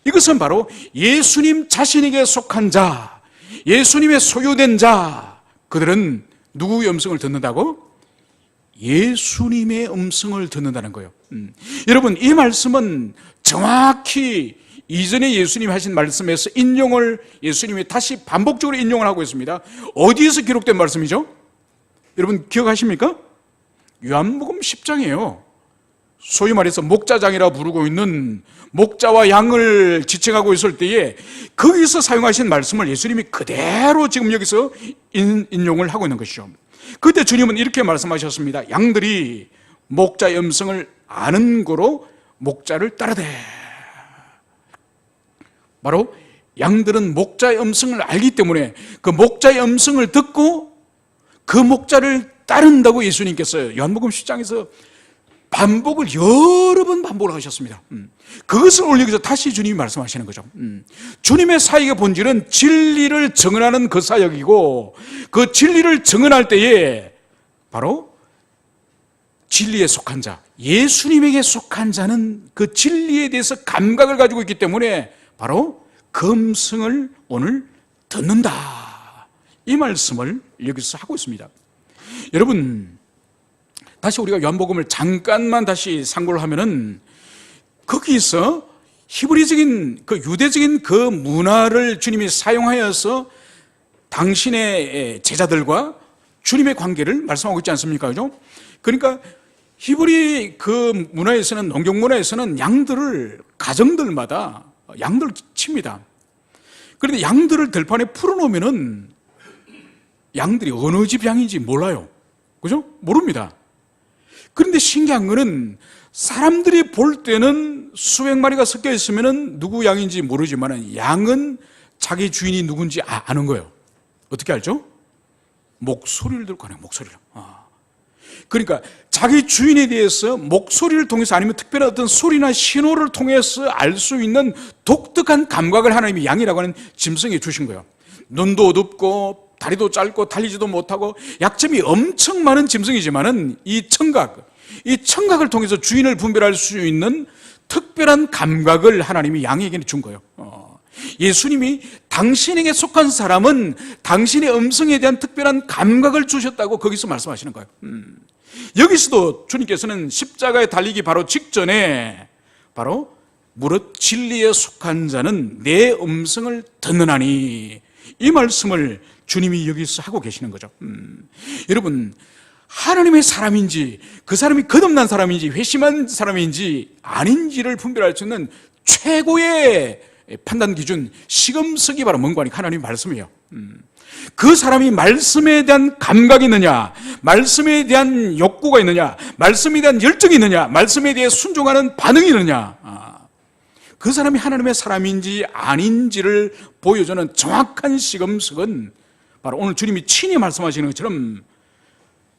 이것은 바로 예수님 자신에게 속한 자, 예수님의 소유된 자, 그들은 누구의 음성을 듣는다고? 예수님의 음성을 듣는다는 거예요. 여러분, 이 말씀은 정확히 이전에 예수님이 하신 말씀에서 인용을 예수님이 다시 반복적으로 인용을 하고 있습니다. 어디에서 기록된 말씀이죠? 여러분 기억하십니까? 요한복음 10장이에요. 소위 말해서 목자장이라 부르고 있는, 목자와 양을 지칭하고 있을 때에 거기서 사용하신 말씀을 예수님이 그대로 지금 여기서 인용을 하고 있는 것이죠. 그때 주님은 이렇게 말씀하셨습니다. 양들이 목자의 음성을 아는 고로 목자를 따르되. 바로 양들은 목자의 음성을 알기 때문에 그 목자의 음성을 듣고 그 목자를 따른다고 예수님께서 요한복음 10장에서 반복을 여러 번 반복을 하셨습니다. 그것을 올리기위해서 다시 주님이 말씀하시는 거죠. 주님의 사역의 본질은 진리를 증언하는 그 사역이고, 그 진리를 증언할 때에 바로 진리에 속한 자, 예수님에게 속한 자는 그 진리에 대해서 감각을 가지고 있기 때문에 바로 그 음성을 오늘 듣는다, 이 말씀을 여기서 하고 있습니다. 여러분, 다시 우리가 요한복음을 잠깐만 다시 상고를 하면은 거기서 히브리적인 그 유대적인 그 문화를 주님이 사용하여서 당신의 제자들과 주님의 관계를 말씀하고 있지 않습니까? 그죠? 그러니까 히브리 그 문화에서는, 농경 문화에서는 양들을 가정들마다 양들을 칩니다. 그런데 양들을 들판에 풀어놓으면은 양들이 어느 집 양인지 몰라요. 그죠? 모릅니다. 그런데 신기한 거는 사람들이 볼 때는 수백 마리가 섞여 있으면은 누구 양인지 모르지만은 양은 자기 주인이 누군지 아는 거예요. 어떻게 알죠? 목소리를 듣고 하는 목소리를. 그러니까 자기 주인에 대해서 목소리를 통해서, 아니면 특별한 어떤 소리나 신호를 통해서 알 수 있는 독특한 감각을 하나님이 양이라고 하는 짐승에 주신 거예요. 눈도 어둡고 다리도 짧고 달리지도 못하고 약점이 엄청 많은 짐승이지만은 이 청각을 통해서 주인을 분별할 수 있는 특별한 감각을 하나님이 양에게 준 거예요. 예수님이 당신에게 속한 사람은 당신의 음성에 대한 특별한 감각을 주셨다고 거기서 말씀하시는 거예요. 여기서도 주님께서는 십자가에 달리기 바로 직전에 바로 무릇 진리에 속한 자는 내 음성을 듣느나니, 이 말씀을 주님이 여기서 하고 계시는 거죠. 여러분, 하나님의 사람인지, 그 사람이 거듭난 사람인지 회심한 사람인지 아닌지를 분별할 수 있는 최고의 판단 기준, 시금석이 바로 뭔가 하니까 하나님의 말씀이에요. 그 사람이 말씀에 대한 감각이 있느냐, 말씀에 대한 욕구가 있느냐, 말씀에 대한 열정이 있느냐, 말씀에 대해 순종하는 반응이 있느냐, 그 사람이 하나님의 사람인지 아닌지를 보여주는 정확한 시금석은 바로 오늘 주님이 친히 말씀하시는 것처럼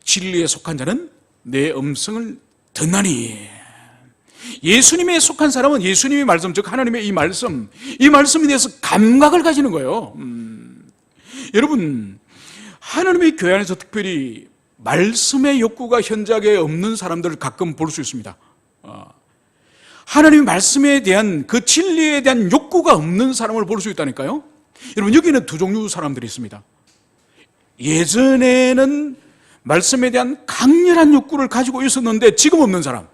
진리에 속한 자는 내 음성을 듣나니, 예수님에 속한 사람은 예수님의 말씀, 즉 하나님의 이 말씀에 대해서 감각을 가지는 거예요. 여러분, 하나님의 교회 안에서 특별히 말씀의 욕구가 현저하게 없는 사람들을 가끔 볼 수 있습니다. 하나님의 말씀에 대한 그 진리에 대한 욕구가 없는 사람을 볼 수 있다니까요. 여러분, 여기는 두 종류 사람들이 있습니다. 예전에는 말씀에 대한 강렬한 욕구를 가지고 있었는데 지금 없는 사람,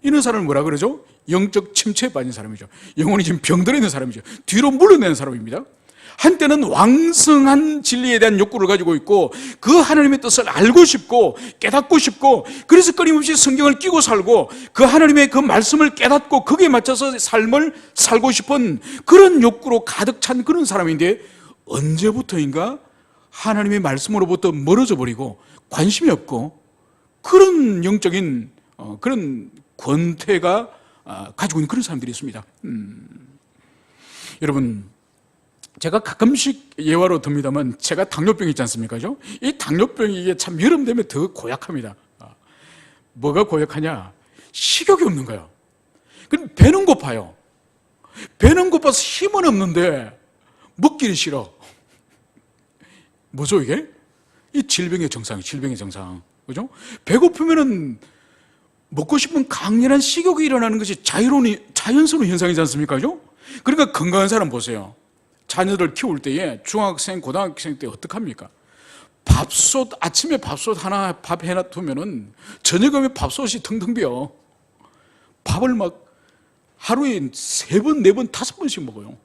이런 사람을 뭐라 그러죠? 영적 침체에 빠진 사람이죠. 영혼이 지금 병들어 있는 사람이죠. 뒤로 물러내는 사람입니다. 한때는 왕성한 진리에 대한 욕구를 가지고 있고 그 하나님의 뜻을 알고 싶고 깨닫고 싶고, 그래서 끊임없이 성경을 끼고 살고 그 하나님의 그 말씀을 깨닫고 거기에 맞춰서 삶을 살고 싶은 그런 욕구로 가득 찬 그런 사람인데, 언제부터인가 하나님의 말씀으로부터 멀어져 버리고 관심이 없고 그런 영적인 그런 권태가 가지고 있는 그런 사람들이 있습니다. 여러분, 제가 가끔씩 예화로 듭니다만 제가 당뇨병이 있지 않습니까? 이 당뇨병이 이게 참 여름 되면 더 고약합니다. 뭐가 고약하냐? 식욕이 없는 거예요. 그럼 배는 고파요. 배는 고파서 힘은 없는데 먹기는 싫어. 뭐죠 이게? 이 질병의 정상이에요. 질병의 정상. 그죠? 배고프면은 먹고 싶은 강렬한 식욕이 일어나는 것이 자연스러운 현상이지 않습니까? 그죠? 그러니까 건강한 사람 보세요. 자녀들 키울 때에 중학생, 고등학생 때 어떡합니까? 밥솥, 아침에 밥솥 하나 밥 해놔두면은 저녁에 밥솥이 텅텅 비어. 밥을 막 하루에 3번, 4번, 5번씩 먹어요.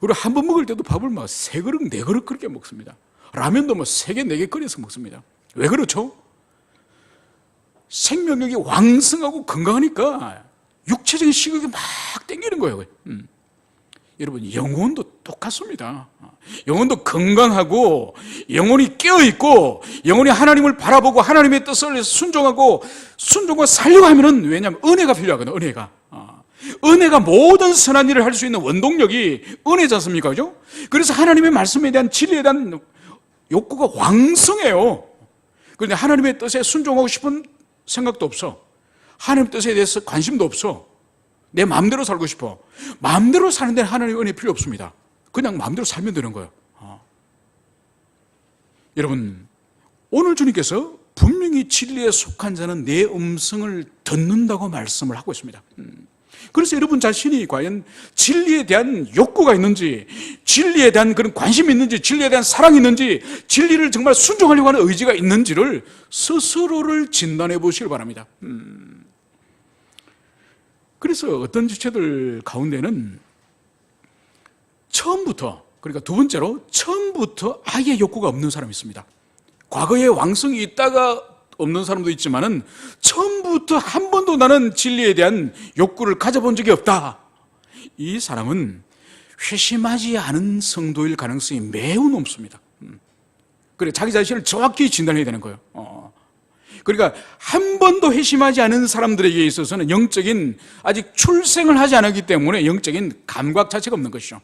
그리고 한 번 먹을 때도 밥을 막 3그릇, 4그릇 그렇게 먹습니다. 라면도 뭐 3개, 4개 끓여서 먹습니다. 왜 그렇죠? 생명력이 왕성하고 건강하니까 육체적인 식욕이 막 땡기는 거예요. 여러분, 영혼도 똑같습니다. 영혼도 건강하고 영혼이 깨어있고 영혼이 하나님을 바라보고 하나님의 뜻을 순종하고 순종과 살려고 하면은, 왜냐하면 은혜가 필요하거든요. 은혜가 모든 선한 일을 할 수 있는 원동력이 은혜지 않습니까? 그죠? 그래서 하나님의 말씀에 대한 진리에 대한 욕구가 왕성해요. 그런데 하나님의 뜻에 순종하고 싶은 생각도 없어. 하나님 뜻에 대해서 관심도 없어. 내 마음대로 살고 싶어. 마음대로 사는 데는 하나님의 은혜 필요 없습니다. 그냥 마음대로 살면 되는 거예요. 여러분, 오늘 주님께서 분명히 진리에 속한 자는 내 음성을 듣는다고 말씀을 하고 있습니다. 그래서 여러분 자신이 과연 진리에 대한 욕구가 있는지, 진리에 대한 그런 관심이 있는지, 진리에 대한 사랑이 있는지, 진리를 정말 순종하려고 하는 의지가 있는지를 스스로를 진단해 보시길 바랍니다. 그래서 어떤 지체들 가운데는 처음부터, 그러니까 두 번째로 처음부터 아예 욕구가 없는 사람이 있습니다. 과거에 왕성이 있다가 없는 사람도 있지만은 처음부터 한 번도 나는 진리에 대한 욕구를 가져본 적이 없다. 이 사람은 회심하지 않은 성도일 가능성이 매우 높습니다. 그래, 자기 자신을 정확히 진단해야 되는 거예요. 그러니까 한 번도 회심하지 않은 사람들에게 있어서는 영적인 아직 출생을 하지 않았기 때문에 영적인 감각 자체가 없는 것이죠.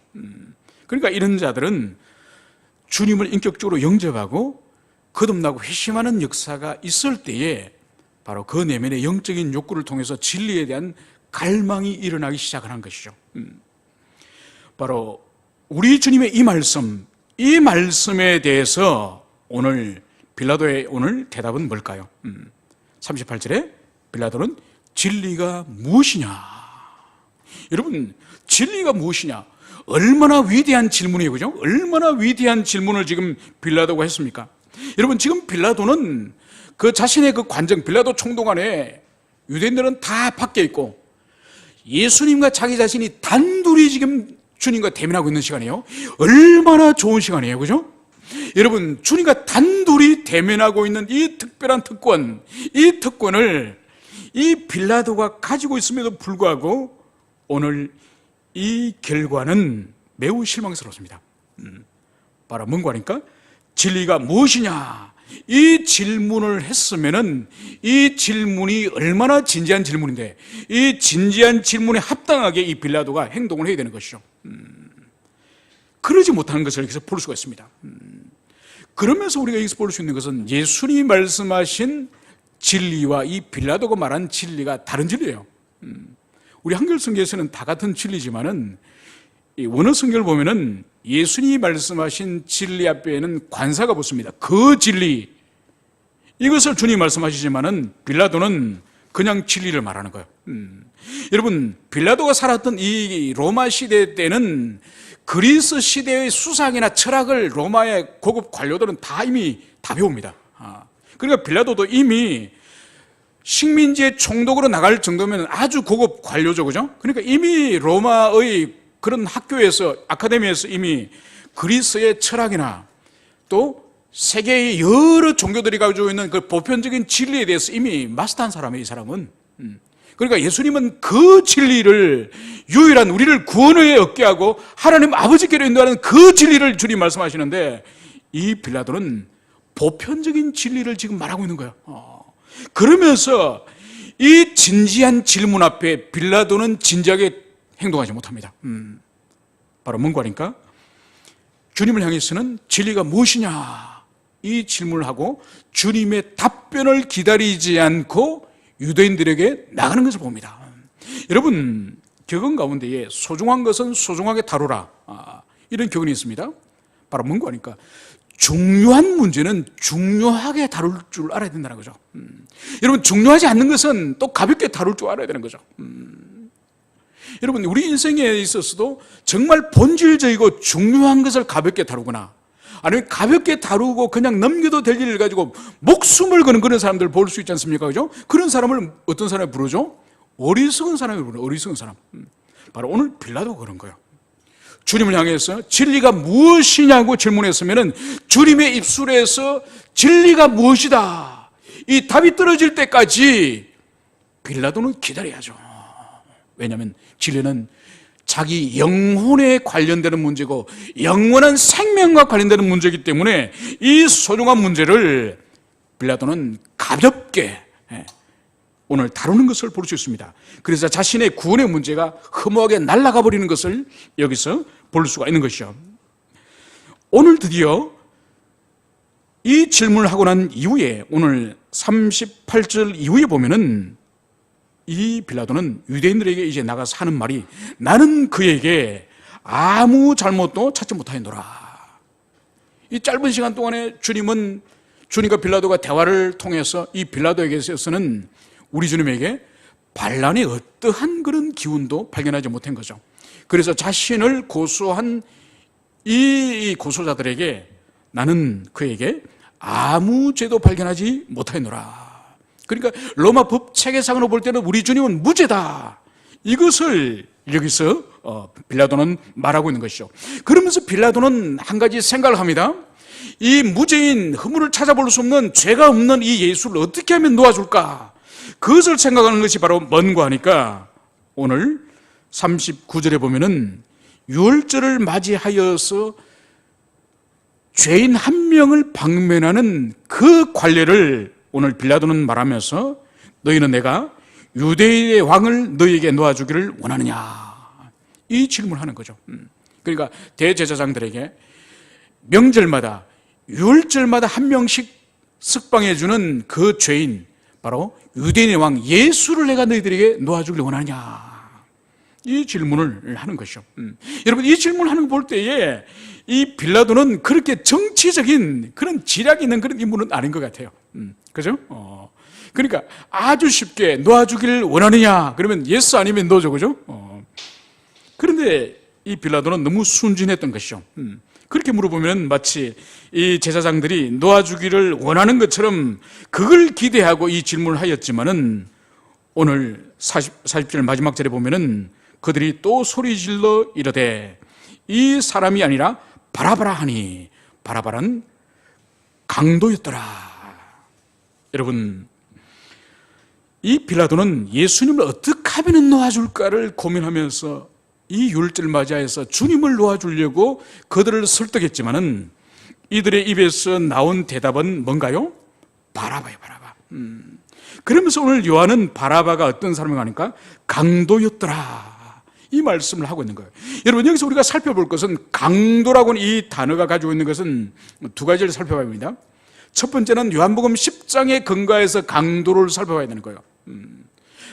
그러니까 이런 자들은 주님을 인격적으로 영접하고 거듭나고 회심하는 역사가 있을 때에 바로 그 내면의 영적인 욕구를 통해서 진리에 대한 갈망이 일어나기 시작하는 것이죠. 바로 우리 주님의 이 말씀에 대해서 오늘 빌라도의 오늘 대답은 뭘까요? 38절에 빌라도는 진리가 무엇이냐? 여러분, 진리가 무엇이냐? 얼마나 위대한 질문이에요, 그죠? 얼마나 위대한 질문을 지금 빌라도가 했습니까? 여러분, 지금 빌라도는 그 자신의 그 관정, 빌라도 총독안에 유대인들은 다 밖에 있고 예수님과 자기 자신이 단둘이 지금 주님과 대면하고 있는 시간이에요. 얼마나 좋은 시간이에요, 그죠? 여러분, 주님과 단둘이 대면하고 있는 이 특별한 특권, 이 특권을 이 빌라도가 가지고 있음에도 불구하고 오늘 이 결과는 매우 실망스럽습니다. 바로 뭔가 하니까 진리가 무엇이냐? 이 질문을 했으면은 이 질문이 얼마나 진지한 질문인데 이 진지한 질문에 합당하게 이 빌라도가 행동을 해야 되는 것이죠. 그러지 못하는 것을 여기서 볼 수가 있습니다. 그러면서 우리가 여기서 볼 수 있는 것은 예수님이 말씀하신 진리와 이 빌라도가 말한 진리가 다른 진리예요. 우리 한글 성경에서는 다 같은 진리지만은 이 원어 성경을 보면은 예수님이 말씀하신 진리 앞에는 관사가 붙습니다. 그 진리, 이것을 주님이 말씀하시지만은 빌라도는 그냥 진리를 말하는 거예요. 여러분, 빌라도가 살았던 이 로마 시대 때는 그리스 시대의 수상이나 철학을 로마의 고급 관료들은 다 이미 다 배웁니다. 그러니까 빌라도도 이미 식민지의 총독으로 나갈 정도면 아주 고급 관료죠, 그죠? 그러니까 이미 로마의 그런 학교에서, 아카데미에서 이미 그리스의 철학이나 또 세계의 여러 종교들이 가지고 있는 그 보편적인 진리에 대해서 이미 마스터한 사람이에요, 이 사람은. 그러니까 예수님은 그 진리를, 유일한 우리를 구원을 얻게 하고 하나님 아버지께로 인도하는 그 진리를 주님 말씀하시는데, 이 빌라도는 보편적인 진리를 지금 말하고 있는 거예요. 그러면서 이 진지한 질문 앞에 빌라도는 진지하게 행동하지 못합니다. 바로 뭔가 하니까 주님을 향해서는 진리가 무엇이냐 이 질문을 하고 주님의 답변을 기다리지 않고 유대인들에게 나가는 것을 봅니다. 여러분, 격언 가운데에 소중한 것은 소중하게 다루라, 이런 격언이 있습니다. 바로 뭔가 하니까 중요한 문제는 중요하게 다룰 줄 알아야 된다는 거죠. 여러분, 중요하지 않는 것은 또 가볍게 다룰 줄 알아야 되는 거죠. 여러분, 우리 인생에 있어서도 정말 본질적이고 중요한 것을 가볍게 다루거나 아니면 가볍게 다루고 그냥 넘겨도 될 일을 가지고 목숨을 거는 그런 사람들 볼 수 있지 않습니까? 그죠? 그런 사람을 어떤 사람이 부르죠? 어리석은 사람이 부르죠. 어리석은 사람. 바로 오늘 빌라도가 그런 거예요. 주님을 향해서 진리가 무엇이냐고 질문했으면 주님의 입술에서 진리가 무엇이다, 이 답이 떨어질 때까지 빌라도는 기다려야죠. 왜냐하면 진리는 자기 영혼에 관련되는 문제고 영원한 생명과 관련되는 문제이기 때문에 이 소중한 문제를 빌라도는 가볍게 오늘 다루는 것을 볼 수 있습니다. 그래서 자신의 구원의 문제가 허무하게 날아가 버리는 것을 여기서 볼 수가 있는 것이죠. 오늘 드디어 이 질문을 하고 난 이후에 오늘 38절 이후에 보면은 이 빌라도는 유대인들에게 이제 나가서 하는 말이, 나는 그에게 아무 잘못도 찾지 못하였노라. 이 짧은 시간 동안에 주님과 빌라도가 대화를 통해서 이 빌라도에게 있어서는 우리 주님에게 반란의 어떠한 그런 기운도 발견하지 못한 거죠. 그래서 자신을 고소한 이 고소자들에게 나는 그에게 아무 죄도 발견하지 못하였노라. 그러니까 로마 법 체계상으로 볼 때는 우리 주님은 무죄다, 이것을 여기서 빌라도는 말하고 있는 것이죠. 그러면서 빌라도는 한 가지 생각을 합니다. 이 무죄인, 허물을 찾아볼 수 없는, 죄가 없는 이 예수를 어떻게 하면 놓아줄까, 그것을 생각하는 것이 바로 뭔가 하니까 오늘 39절에 보면은 유월절을 맞이하여서 죄인 한 명을 방면하는 그 관례를 오늘 빌라도는 말하면서 너희는 내가 유대인의 왕을 너희에게 놓아주기를 원하느냐, 이 질문을 하는 거죠. 그러니까 대제사장들에게 명절마다 유월절마다 한 명씩 석방해주는 그 죄인, 바로 유대인의 왕 예수를 내가 너희들에게 놓아주기를 원하느냐, 이 질문을 하는 것이죠. 여러분, 이 질문을 하는 거 볼 때에 이 빌라도는 그렇게 정치적인 그런 지략이 있는 그런 인물은 아닌 것 같아요. 그죠? 그러니까 아주 쉽게 놓아주기를 원하느냐 그러면 예스 아니면 노죠, 그죠? 그런데 이 빌라도는 너무 순진했던 것이죠. 그렇게 물어보면 마치 이 제사장들이 놓아주기를 원하는 것처럼 그걸 기대하고 이 질문을 하였지만은 오늘 40절 마지막 절에 보면은 그들이 또 소리질러 이르되 이 사람이 아니라 바라바라 하니, 바라바라는 강도였더라. 여러분, 이 빌라도는 예수님을 어떻게 하면 놓아줄까를 고민하면서 이 유월절 맞이하여서 주님을 놓아주려고 그들을 설득했지만은 이들의 입에서 나온 대답은 뭔가요? 바라바예요, 바라바. 그러면서 오늘 요한은 바라바가 어떤 사람인가 하니까 강도였더라, 이 말씀을 하고 있는 거예요. 여러분, 여기서 우리가 살펴볼 것은, 강도라고는 이 단어가 가지고 있는 것은 두 가지를 살펴봐야 합니다. 첫 번째는 요한복음 10장의 근거에서 강도를 살펴봐야 되는 거예요.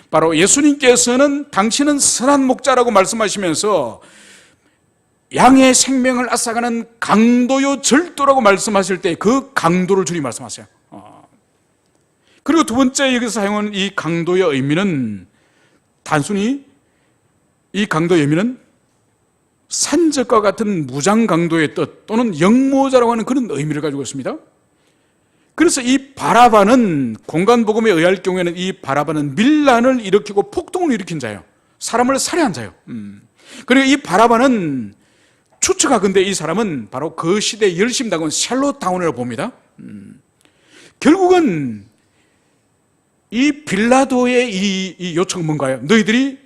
바로 예수님께서는 당신은 선한 목자라고 말씀하시면서 양의 생명을 앗아가는 강도요 절도라고 말씀하실 때 그 강도를 주님 말씀하세요. 그리고 두 번째 여기서 사용한 이 강도의 의미는 단순히 이 강도의 의미는 산적과 같은 무장 강도의 뜻 또는 영모자라고 하는 그런 의미를 가지고 있습니다. 그래서 이 바라바는 공간복음에 의할 경우에는 이 바라바는 밀란을 일으키고 폭동을 일으킨 자예요. 사람을 살해한 자예요. 그리고 이 바라바는 추측하건대 이 사람은 바로 그 시대의 열심당원 샬롯다운이라고 봅니다. 결국은 이 빌라도의 이 요청은 뭔가요? 너희들이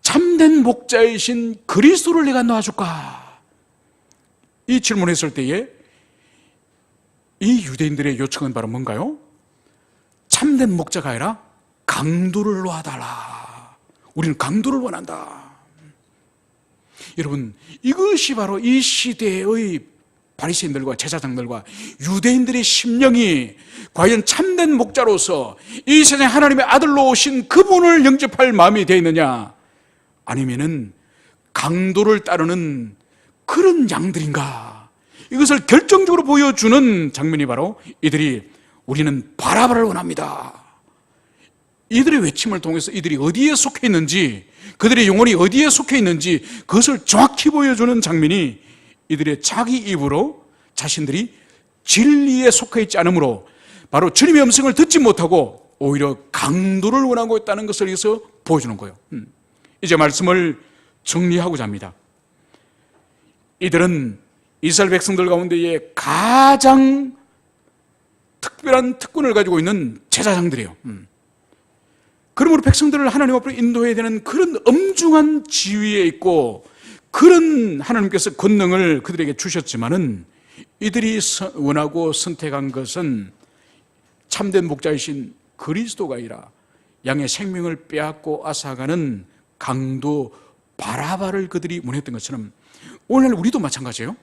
참된 목자이신 그리스도를 내가 놔줄까? 이 질문했을 때에 이 유대인들의 요청은 바로 뭔가요? 참된 목자가 아니라 강도를 놓아달라. 우리는 강도를 원한다. 여러분, 이것이 바로 이 시대의 바리새인들과 제사장들과 유대인들의 심령이 과연 참된 목자로서 이 세상에 하나님의 아들로 오신 그분을 영접할 마음이 되어 있느냐, 아니면은 강도를 따르는 그런 양들인가, 이것을 결정적으로 보여주는 장면이 바로 이들이 우리는 바라바를 원합니다. 이들의 외침을 통해서 이들이 어디에 속해 있는지, 그들의 영혼이 어디에 속해 있는지 그것을 정확히 보여주는 장면이 이들의 자기 입으로 자신들이 진리에 속해 있지 않으므로 바로 주님의 음성을 듣지 못하고 오히려 강도를 원하고 있다는 것을 여기서 보여주는 거예요. 이제 말씀을 정리하고자 합니다. 이들은 이스라엘 백성들 가운데에 가장 특별한 특권을 가지고 있는 제사장들이에요. 그러므로 백성들을 하나님 앞으로 인도해야 되는 그런 엄중한 지위에 있고 그런 하나님께서 권능을 그들에게 주셨지만은 이들이 원하고 선택한 것은 참된 목자이신 그리스도가 아니라 양의 생명을 빼앗고 앗아가는 강도 바라바를 그들이 원했던 것처럼 오늘 우리도 마찬가지예요.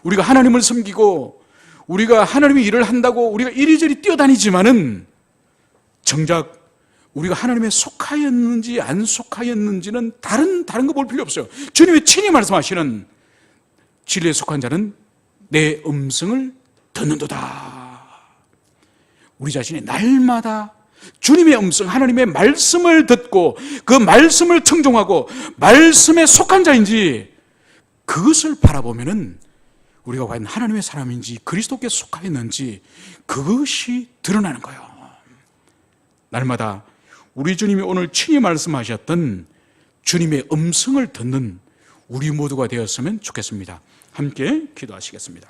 우리가 하나님을 섬기고 우리가 하나님의 일을 한다고 우리가 이리저리 뛰어다니지만은 정작 우리가 하나님에 속하였는지 안 속하였는지는 다른 거 볼 필요 없어요. 주님이 친히 말씀하시는 진리에 속한 자는 내 음성을 듣는도다. 우리 자신이 날마다 주님의 음성, 하나님의 말씀을 듣고 그 말씀을 청종하고 말씀에 속한 자인지 그것을 바라보면은 우리가 과연 하나님의 사람인지 그리스도께 속하였는지 그것이 드러나는 거예요. 날마다 우리 주님이 오늘 친히 말씀하셨던 주님의 음성을 듣는 우리 모두가 되었으면 좋겠습니다. 함께 기도하시겠습니다.